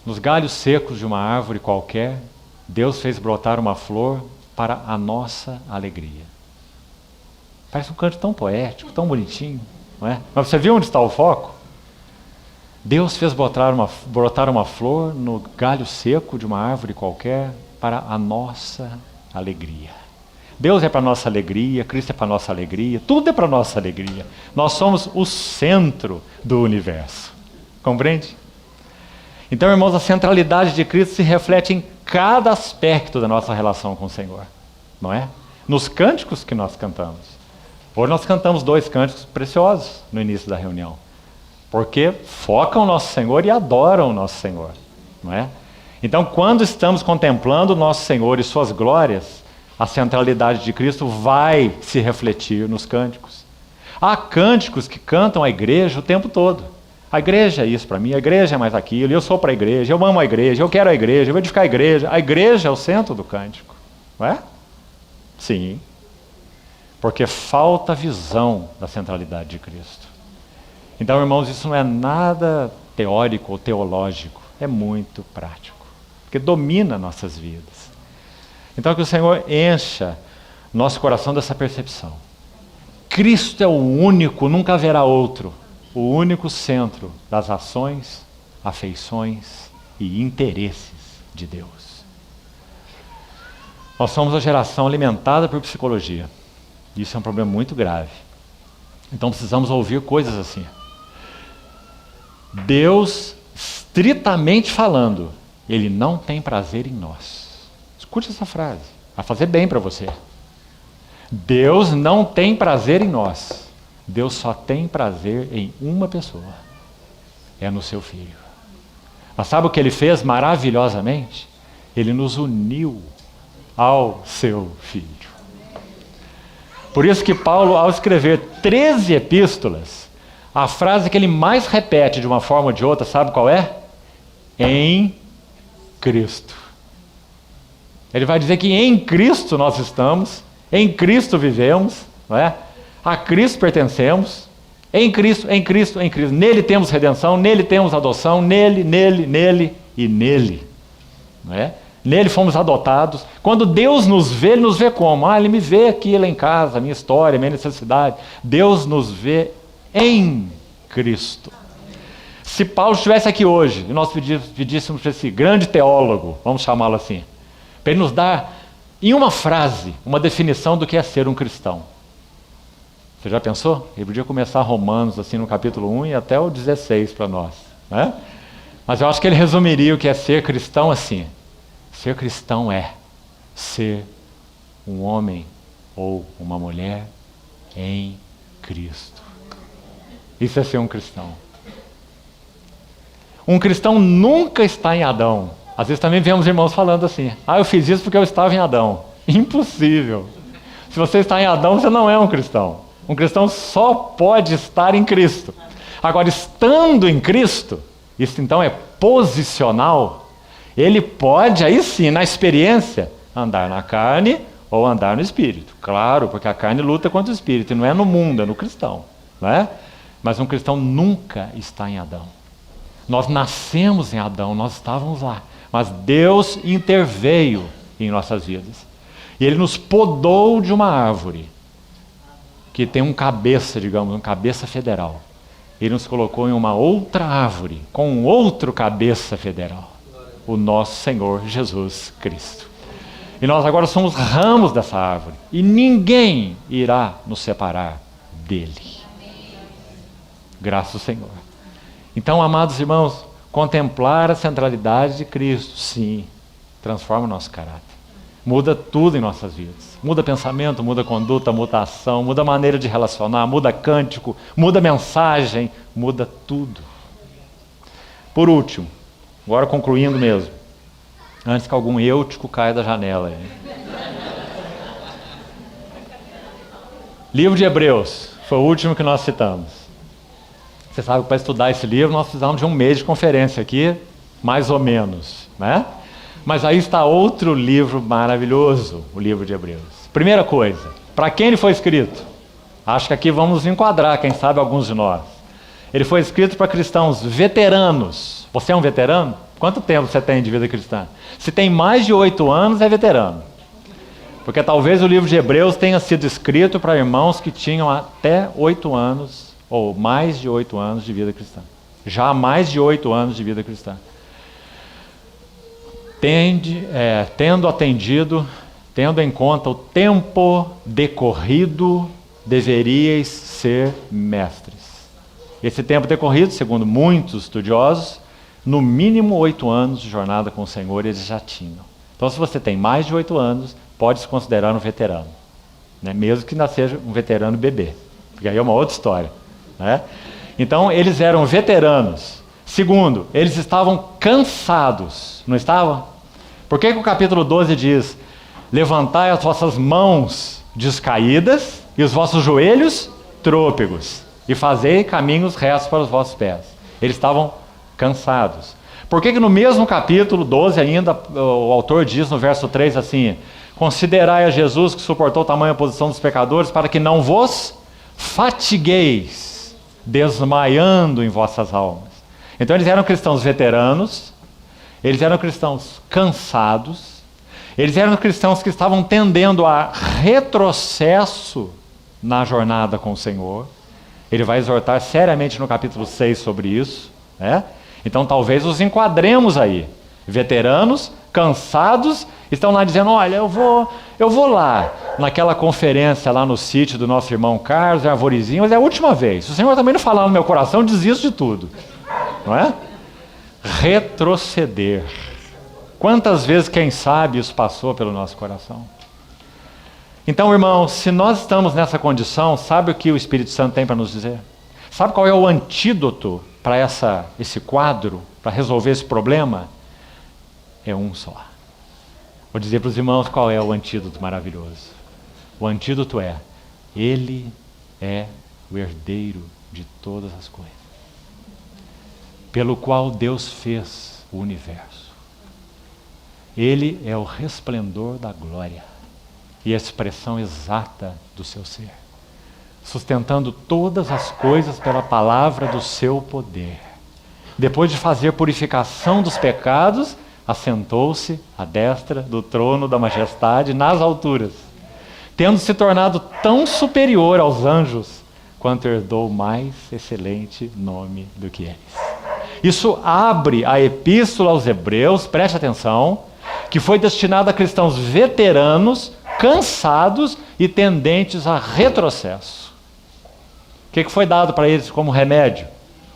nos galhos secos de uma árvore qualquer, Deus fez brotar uma flor para a nossa alegria. Parece um canto tão poético, tão bonitinho, não é? Mas você viu onde está o foco? Deus fez brotar uma flor no galho seco de uma árvore qualquer para a nossa alegria. Deus é para a nossa alegria, Cristo é para a nossa alegria, tudo é para a nossa alegria. Nós somos o centro do universo. Compreende? Então, irmãos, a centralidade de Cristo se reflete em cada aspecto da nossa relação com o Senhor, não é? Nos cânticos que nós cantamos. Hoje nós cantamos 2 cânticos preciosos no início da reunião, porque focam o nosso Senhor e adoram o nosso Senhor, não é? Então, quando estamos contemplando o nosso Senhor e suas glórias, a centralidade de Cristo vai se refletir nos cânticos. Há cânticos que cantam a igreja o tempo todo. A igreja é isso para mim, a igreja é mais aquilo, eu sou para a igreja, eu amo a igreja, eu quero a igreja, eu vou edificar a igreja. A igreja é o centro do cântico, não é? Sim. Porque falta visão da centralidade de Cristo. Então, irmãos, isso não é nada teórico ou teológico, é muito prático, porque domina nossas vidas. Então, que o Senhor encha nosso coração dessa percepção. Cristo é o único, nunca haverá outro, o único centro das ações, afeições e interesses de Deus. Nós somos a geração alimentada por psicologia. Isso é um problema muito grave. Então precisamos ouvir coisas assim. Deus, estritamente falando, Ele não tem prazer em nós. Escute essa frase, vai fazer bem para você. Deus não tem prazer em nós. Deus só tem prazer em uma pessoa. É no seu Filho. Mas sabe o que Ele fez maravilhosamente? Ele nos uniu ao seu Filho. Por isso que Paulo, ao escrever 13 epístolas, a frase que ele mais repete de uma forma ou de outra, sabe qual é? Em Cristo. Ele vai dizer que em Cristo nós estamos, em Cristo vivemos, não é? A Cristo pertencemos, em Cristo, em Cristo, em Cristo. Nele temos redenção, nele temos adoção, nele e nele. Não é? Nele fomos adotados. Quando Deus nos vê, Ele nos vê como? Ele me vê aqui lá em casa, minha história, minha necessidade. Deus nos vê em Cristo. Se Paulo estivesse aqui hoje, e nós pedíssemos para esse grande teólogo, vamos chamá-lo assim, para ele nos dar, em uma frase, uma definição do que é ser um cristão. Você já pensou? Ele podia começar Romanos, assim, no capítulo 1 e até o 16 para nós. Né? Mas eu acho que ele resumiria o que é ser cristão assim. Ser cristão é ser um homem ou uma mulher em Cristo. Isso é ser um cristão. Um cristão nunca está em Adão. Às vezes também vemos irmãos falando assim, eu fiz isso porque eu estava em Adão. Impossível. Se você está em Adão, você não é um cristão. Um cristão só pode estar em Cristo. Agora, estando em Cristo, isso então é posicional. Ele pode, aí sim, na experiência, andar na carne ou andar no espírito. Claro, porque a carne luta contra o espírito, e não é no mundo, é no cristão. Não é? Mas um cristão nunca está em Adão. Nós nascemos em Adão, nós estávamos lá. Mas Deus interveio em nossas vidas. E Ele nos podou de uma árvore, que tem um cabeça, digamos, um cabeça federal. Ele nos colocou em uma outra árvore, com um outro cabeça federal. O nosso Senhor Jesus Cristo. E nós agora somos ramos dessa árvore. E ninguém irá nos separar dele. Graças ao Senhor. Então, amados irmãos, contemplar a centralidade de Cristo, sim, transforma o nosso caráter. Muda tudo em nossas vidas. Muda pensamento, muda conduta, muda ação, muda maneira de relacionar, muda cântico, muda mensagem, muda tudo. Por último, agora concluindo mesmo, antes que algum eutico caia da janela. Livro de Hebreus, foi o último que nós citamos. Você sabe que para estudar esse livro nós precisamos de um mês de conferência aqui, mais ou menos, né? Mas aí está outro livro maravilhoso, o livro de Hebreus. Primeira coisa, para quem ele foi escrito? Acho que aqui vamos enquadrar, quem sabe alguns de nós. Ele foi escrito para cristãos veteranos. Você é um veterano? Quanto tempo você tem de vida cristã? Se tem mais de 8 anos, é veterano. Porque talvez o livro de Hebreus tenha sido escrito para irmãos que tinham até 8 anos, ou mais de 8 anos de vida cristã. Já mais de 8 anos de vida cristã. Tendo em conta o tempo decorrido, deveríeis ser mestres. Esse tempo decorrido, segundo muitos estudiosos, no mínimo 8 anos de jornada com o Senhor eles já tinham. Então, se você tem mais de 8 anos, pode se considerar um veterano. Né? Mesmo que ainda seja um veterano bebê. Porque aí é uma outra história. Né? Então, eles eram veteranos. Segundo, eles estavam cansados, não estavam? Por que o capítulo 12 diz: levantai as vossas mãos descaídas e os vossos joelhos trôpegos, e fazei caminhos retos para os vossos pés? Eles estavam cansados. Por que no mesmo capítulo 12 ainda, o autor diz no verso 3 assim: considerai a Jesus que suportou tamanha oposição dos pecadores, para que não vos fatigueis, desmaiando em vossas almas. Então eles eram cristãos veteranos, eles eram cristãos cansados, eles eram cristãos que estavam tendendo a retrocesso na jornada com o Senhor. Ele vai exortar seriamente no capítulo 6 sobre isso, né? Então talvez os enquadremos aí. Veteranos, cansados, estão lá dizendo: olha, eu vou lá naquela conferência lá no sítio do nosso irmão Carlos, é Arvorezinho, mas é a última vez. Se o Senhor também não falar no meu coração, eu desisto de tudo. Não é? Retroceder. Quantas vezes, quem sabe, isso passou pelo nosso coração? Então, irmãos, se nós estamos nessa condição, sabe o que o Espírito Santo tem para nos dizer? Sabe qual é o antídoto para esse quadro, para resolver esse problema? É um só. Vou dizer para os irmãos qual é o antídoto maravilhoso. O antídoto é: Ele é o herdeiro de todas as coisas, pelo qual Deus fez o universo. Ele é o resplendor da glória e a expressão exata do seu ser, sustentando todas as coisas pela palavra do seu poder. Depois de fazer purificação dos pecados, assentou-se à destra do trono da majestade nas alturas, tendo se tornado tão superior aos anjos, quanto herdou mais excelente nome do que eles. Isso abre a epístola aos Hebreus, preste atenção, que foi destinada a cristãos veteranos, cansados e tendentes a retrocesso. O que foi dado para eles como remédio?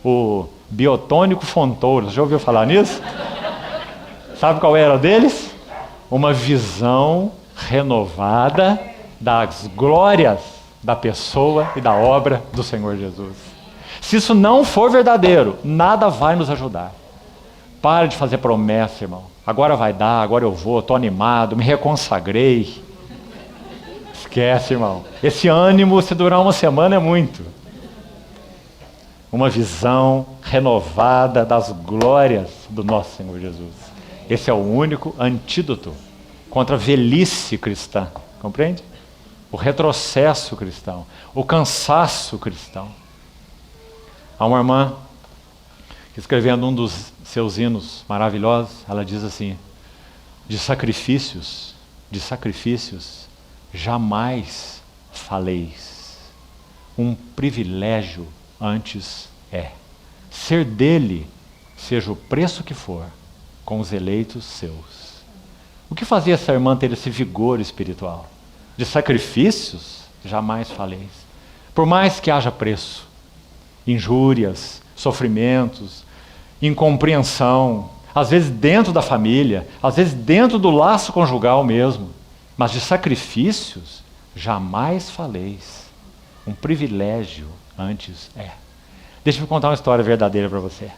O biotônico Fontoura. Já ouviu falar nisso? Sabe qual era o deles? Uma visão renovada das glórias da pessoa e da obra do Senhor Jesus. Se isso não for verdadeiro, nada vai nos ajudar. Pare de fazer promessa, irmão. Agora vai dar, agora eu vou, estou animado, me reconsagrei. Esquece, irmão. Esse ânimo, se durar uma semana, é muito. Uma visão renovada das glórias do nosso Senhor Jesus. Esse é o único antídoto contra a velhice cristã. Compreende? O retrocesso cristão, o cansaço cristão. Há uma irmã que, escrevendo um dos seus hinos maravilhosos, ela diz assim: de sacrifícios jamais faleis. Um privilégio antes é. Ser dele, seja o preço que for, com os eleitos seus. O que fazia essa irmã ter esse vigor espiritual? De sacrifícios jamais faleis. Por mais que haja preço, injúrias, sofrimentos, incompreensão, às vezes dentro da família, às vezes dentro do laço conjugal mesmo, mas de sacrifícios jamais faleis. Um privilégio antes é. Deixa eu contar uma história verdadeira para você.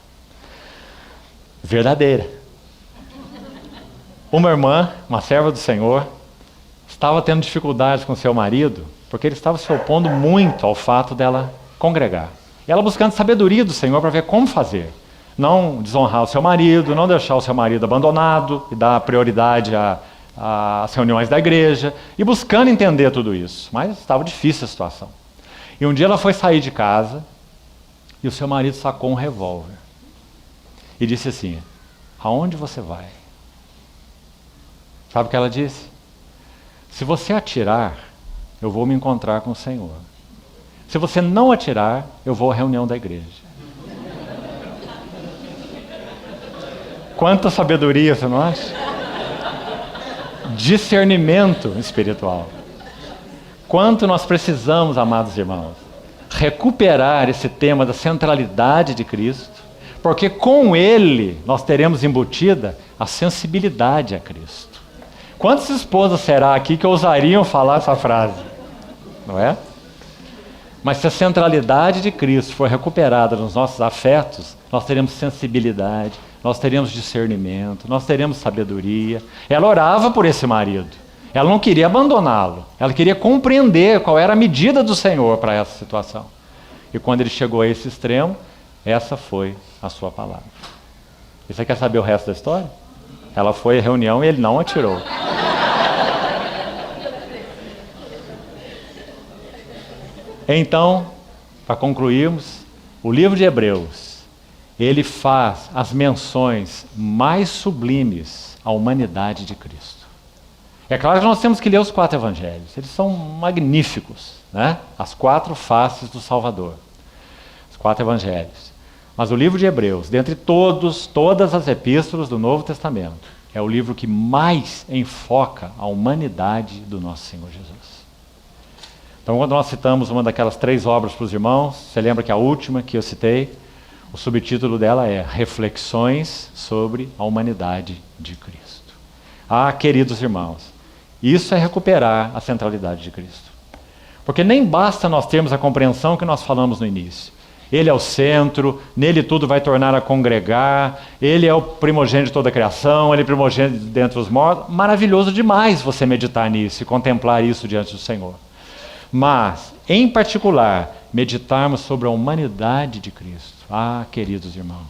Verdadeira. Uma irmã, uma serva do Senhor, estava tendo dificuldades com seu marido, porque ele estava se opondo muito ao fato dela congregar. E ela buscando sabedoria do Senhor para ver como fazer. Não desonrar o seu marido, não deixar o seu marido abandonado e dar prioridade às reuniões da igreja, e buscando entender tudo isso. Mas estava difícil a situação. E um dia ela foi sair de casa e o seu marido sacou um revólver e disse assim: aonde você vai? Sabe o que ela disse? Se você atirar, eu vou me encontrar com o Senhor. Se você não atirar, eu vou à reunião da igreja. Quanta sabedoria, você não acha? Discernimento espiritual. Quanto nós precisamos, amados irmãos, recuperar esse tema da centralidade de Cristo, porque com Ele nós teremos embutida a sensibilidade a Cristo. Quantas esposas será aqui que ousariam falar essa frase? Não é? Mas se a centralidade de Cristo for recuperada nos nossos afetos, nós teremos sensibilidade, nós teremos discernimento, nós teremos sabedoria. Ela orava por esse marido. Ela não queria abandoná-lo. Ela queria compreender qual era a medida do Senhor para essa situação. E quando ele chegou a esse extremo, essa foi a sua palavra. E você quer saber o resto da história? Ela foi à reunião e ele não a tirou. Então, para concluirmos, o livro de Hebreus, ele faz as menções mais sublimes à humanidade de Cristo. É claro que nós temos que ler os 4 evangelhos, eles são magníficos, né? As 4 faces do Salvador, os 4 evangelhos. Mas o livro de Hebreus, dentre todas as epístolas do Novo Testamento, é o livro que mais enfoca a humanidade do nosso Senhor Jesus. Então, quando nós citamos uma daquelas 3 obras para os irmãos, você lembra que a última que eu citei, o subtítulo dela é Reflexões sobre a Humanidade de Cristo. Ah, queridos irmãos, isso é recuperar a centralidade de Cristo. Porque nem basta nós termos a compreensão que nós falamos no início. Ele é o centro, nele tudo vai tornar a congregar, ele é o primogênito de toda a criação, ele é primogênito dentre os mortos. Maravilhoso demais você meditar nisso e contemplar isso diante do Senhor. Mas, em particular, meditarmos sobre a humanidade de Cristo. Ah, queridos irmãos,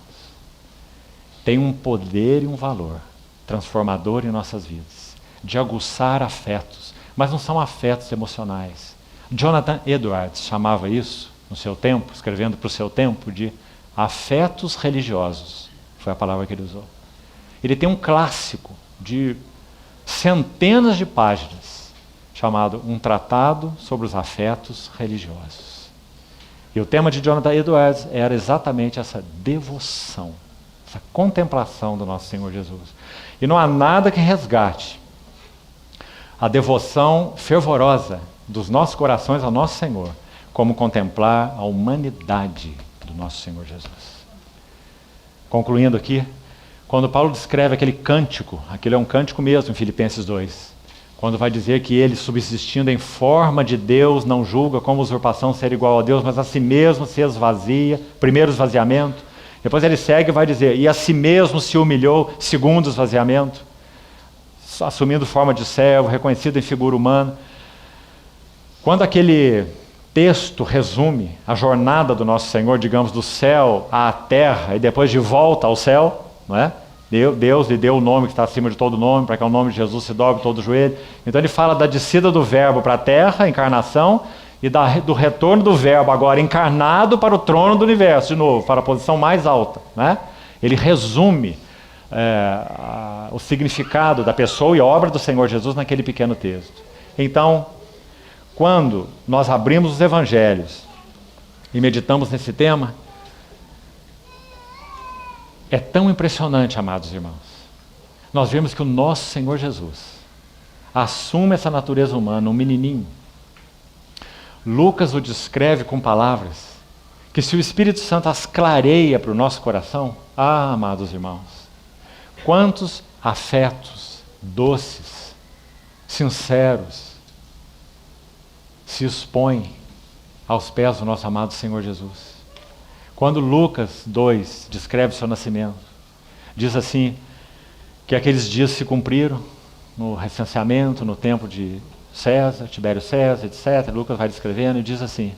tem um poder e um valor transformador em nossas vidas, de aguçar afetos, mas não são afetos emocionais. Jonathan Edwards chamava isso, no seu tempo, escrevendo para o seu tempo, de afetos religiosos. Foi a palavra que ele usou. Ele tem um clássico de centenas de páginas, chamado Um Tratado sobre os Afetos Religiosos. E o tema de Jonathan Edwards era exatamente essa devoção, essa contemplação do nosso Senhor Jesus. E não há nada que resgate a devoção fervorosa dos nossos corações ao nosso Senhor, como contemplar a humanidade do nosso Senhor Jesus. Concluindo aqui, quando Paulo descreve aquele cântico, aquele é um cântico mesmo em Filipenses 2, quando vai dizer que ele, subsistindo em forma de Deus, não julga como usurpação ser igual a Deus, mas a si mesmo se esvazia, primeiro esvaziamento, depois ele segue e vai dizer, e a si mesmo se humilhou, segundo esvaziamento, assumindo forma de servo, reconhecido em figura humana. Quando aquele texto resume a jornada do nosso Senhor, digamos, do céu à terra e depois de volta ao céu, não é? Deus lhe deu o nome que está acima de todo nome, para que o nome de Jesus se dobre todo o joelho. Então ele fala da descida do verbo para a terra, a encarnação, e do retorno do verbo agora encarnado para o trono do universo, de novo, para a posição mais alta, né? Ele resume o significado da pessoa e obra do Senhor Jesus naquele pequeno texto. Então, quando nós abrimos os evangelhos e meditamos nesse tema, é tão impressionante, amados irmãos. Nós vemos que o nosso Senhor Jesus assume essa natureza humana, um menininho. Lucas o descreve com palavras que, se o Espírito Santo as clareia para o nosso coração, ah, amados irmãos, quantos afetos doces, sinceros, se expõem aos pés do nosso amado Senhor Jesus. Quando Lucas 2 descreve seu nascimento, diz assim, que aqueles dias se cumpriram no recenseamento, no tempo de César, Tibério César, etc. Lucas vai descrevendo e diz assim,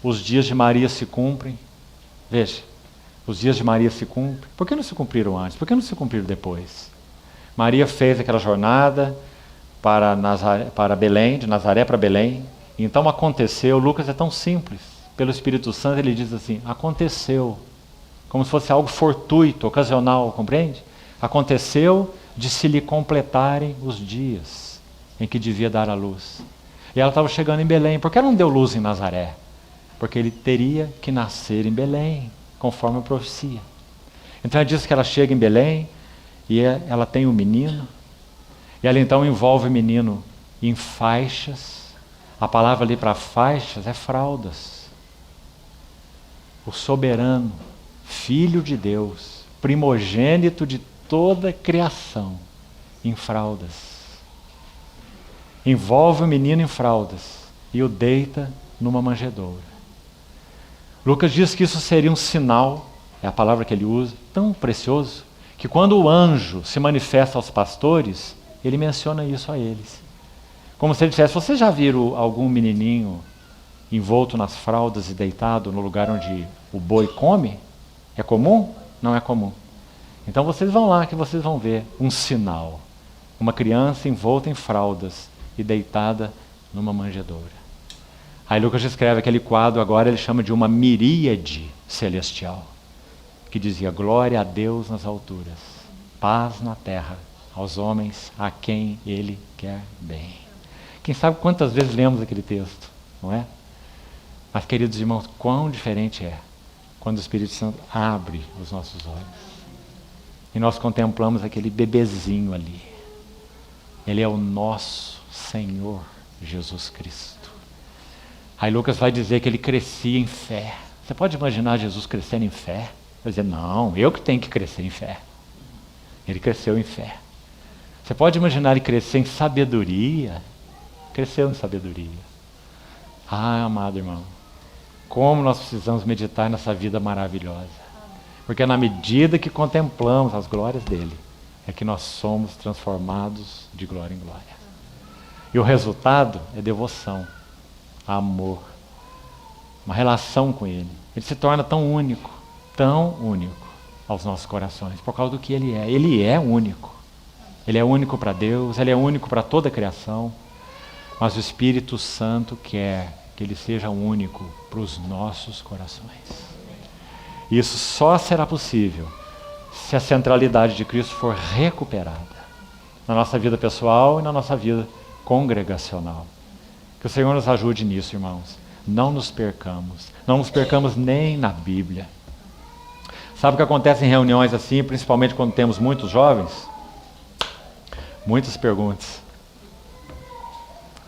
os dias de Maria se cumprem. Veja, os dias de Maria se cumprem. Por que não se cumpriram antes? Por que não se cumpriram depois? Maria fez aquela jornada para Belém, de Nazaré para Belém. Então aconteceu, Lucas é tão simples, pelo Espírito Santo ele diz assim, aconteceu, como se fosse algo fortuito, ocasional, compreende? Aconteceu de se lhe completarem os dias em que devia dar a luz. E ela estava chegando em Belém. Por que ela não deu luz em Nazaré? Porque ele teria que nascer em Belém, conforme a profecia. Então ela diz que ela chega em Belém e ela tem um menino, e ela então envolve o menino em faixas. A palavra ali para faixas é fraldas. O soberano, Filho de Deus, primogênito de toda a criação, em fraldas. Envolve o menino em fraldas e o deita numa manjedoura. Lucas diz que isso seria um sinal é a palavra que ele usa, tão precioso, que quando o anjo se manifesta aos pastores, ele menciona isso a eles. Como se ele dissesse, vocês já viram algum menininho envolto nas fraldas e deitado no lugar onde o boi come? É comum? Não é comum. Então vocês vão lá que vocês vão ver um sinal. Uma criança envolta em fraldas e deitada numa manjedoura. Aí Lucas descreve aquele quadro, agora ele chama de uma miríade celestial, que dizia, glória a Deus nas alturas, paz na terra, aos homens a quem Ele quer bem. Quem sabe quantas vezes lemos aquele texto, não é? Mas, queridos irmãos, quão diferente é quando o Espírito Santo abre os nossos olhos e nós contemplamos aquele bebezinho ali. Ele é o nosso Senhor Jesus Cristo. Aí Lucas vai dizer que ele crescia em fé. Você pode imaginar Jesus crescendo em fé? Vai dizer, não, eu que tenho que crescer em fé. Ele cresceu em fé. Você pode imaginar ele crescer em sabedoria? Cresceu em sabedoria. Ah, amado irmão, como nós precisamos meditar nessa vida maravilhosa. Porque na medida que contemplamos as glórias dele, é que nós somos transformados de glória em glória. E o resultado é devoção, amor, uma relação com ele. Ele se torna tão único aos nossos corações, por causa do que ele é. Ele é único. Ele é único para Deus, ele é único para toda a criação, mas o Espírito Santo quer que ele seja único para os nossos corações. E isso só será possível se a centralidade de Cristo for recuperada na nossa vida pessoal e na nossa vida congregacional. Que o Senhor nos ajude nisso, irmãos. Não nos percamos nem na Bíblia. Sabe o que acontece em reuniões assim, principalmente quando temos muitos jovens? Muitas perguntas.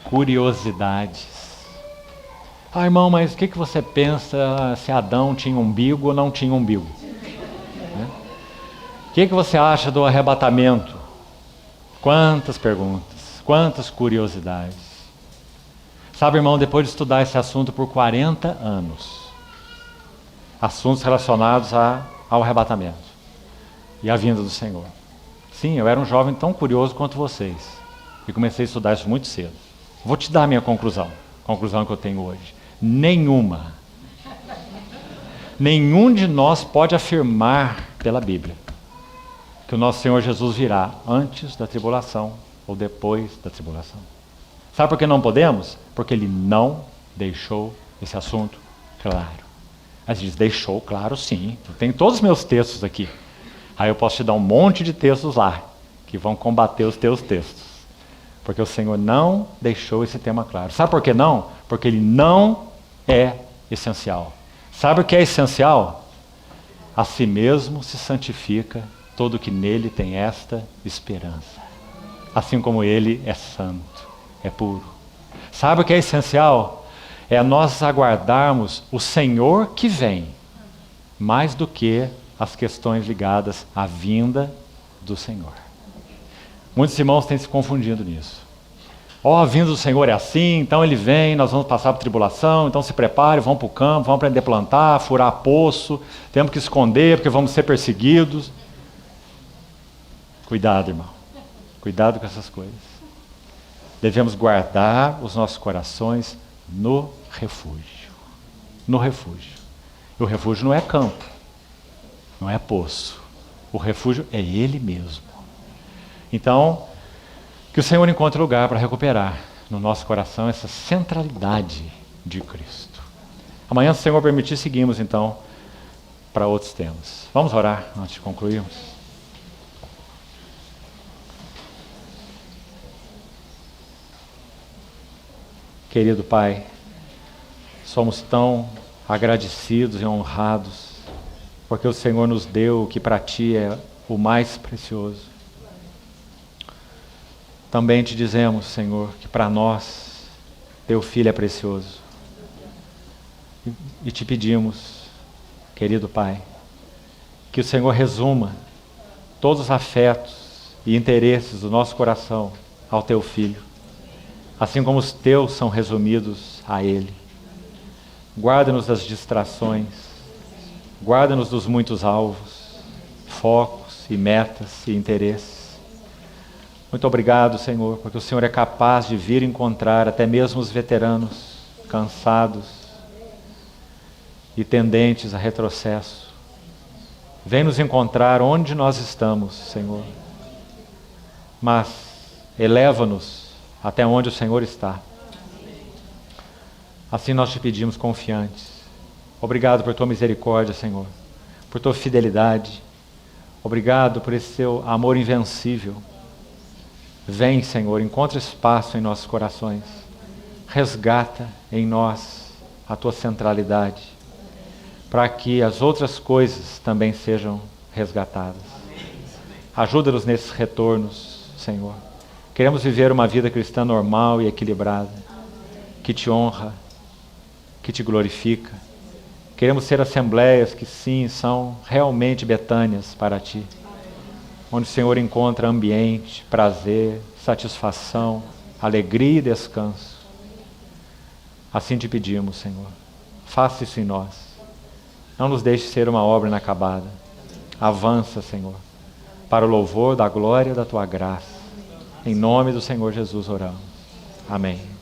Curiosidades. Ah, irmão, mas o que você pensa se Adão tinha umbigo ou não tinha umbigo? O que você acha do arrebatamento? Quantas perguntas, quantas curiosidades. Sabe, irmão, depois de estudar esse assunto por 40 anos, assuntos relacionados ao arrebatamento e à vinda do Senhor. Sim, eu era um jovem tão curioso quanto vocês e comecei a estudar isso muito cedo. Vou te dar a minha conclusão que eu tenho hoje. Nenhum de nós pode afirmar pela Bíblia que o nosso Senhor Jesus virá antes da tribulação ou depois da tribulação. Sabe por que não podemos? Porque ele não deixou esse assunto claro. Aí diz, deixou claro sim. Eu tenho todos os meus textos aqui. Aí eu posso te dar um monte de textos lá, que vão combater os teus textos. Porque o Senhor não deixou esse tema claro. Sabe por que não? Porque ele não é essencial. Sabe o que é essencial? A si mesmo se santifica todo que nele tem esta esperança. Assim como ele é santo, é puro. Sabe o que é essencial? É nós aguardarmos o Senhor que vem, mais do que as questões ligadas à vinda do Senhor. Muitos irmãos têm se confundido nisso. A vinda do Senhor é assim, então ele vem, nós vamos passar por tribulação, então se prepare, vamos para o campo, vamos aprender a plantar, furar poço, temos que esconder porque vamos ser perseguidos. Cuidado, irmão. Cuidado com essas coisas. Devemos guardar os nossos corações no refúgio. No refúgio. E o refúgio não é campo, não é poço. O refúgio é Ele mesmo. Então, que o Senhor encontre lugar para recuperar no nosso coração essa centralidade de Cristo. Amanhã, se o Senhor permitir, seguimos então para outros temas. Vamos orar antes de concluirmos? Querido Pai, somos tão agradecidos e honrados porque o Senhor nos deu o que para Ti é o mais precioso. Também te dizemos, Senhor, que para nós Teu Filho é precioso. E te pedimos, querido Pai, que o Senhor resuma todos os afetos e interesses do nosso coração ao Teu Filho, assim como os Teus são resumidos a Ele. Guarda-nos das distrações, Guarda-nos dos muitos alvos, focos e metas e interesses. Muito obrigado, Senhor, porque o Senhor é capaz de vir encontrar até mesmo os veteranos cansados e tendentes a retrocesso. Vem nos encontrar onde nós estamos, Senhor. Mas eleva-nos até onde o Senhor está. Assim nós te pedimos confiantes. Obrigado por tua misericórdia, Senhor, por tua fidelidade. Obrigado por esse teu amor invencível. Vem, Senhor, encontra espaço em nossos corações. Resgata em nós a tua centralidade, para que as outras coisas também sejam resgatadas. Ajuda-nos nesses retornos, Senhor. Queremos viver uma vida cristã normal e equilibrada, que te honra, que te glorifica. Queremos ser assembleias que sim, são realmente Betânias para ti, onde o Senhor encontra ambiente, prazer, satisfação, alegria e descanso. Assim te pedimos, Senhor, faça isso em nós. Não nos deixe ser uma obra inacabada. Avança, Senhor, para o louvor da glória da tua graça. Em nome do Senhor Jesus oramos. Amém.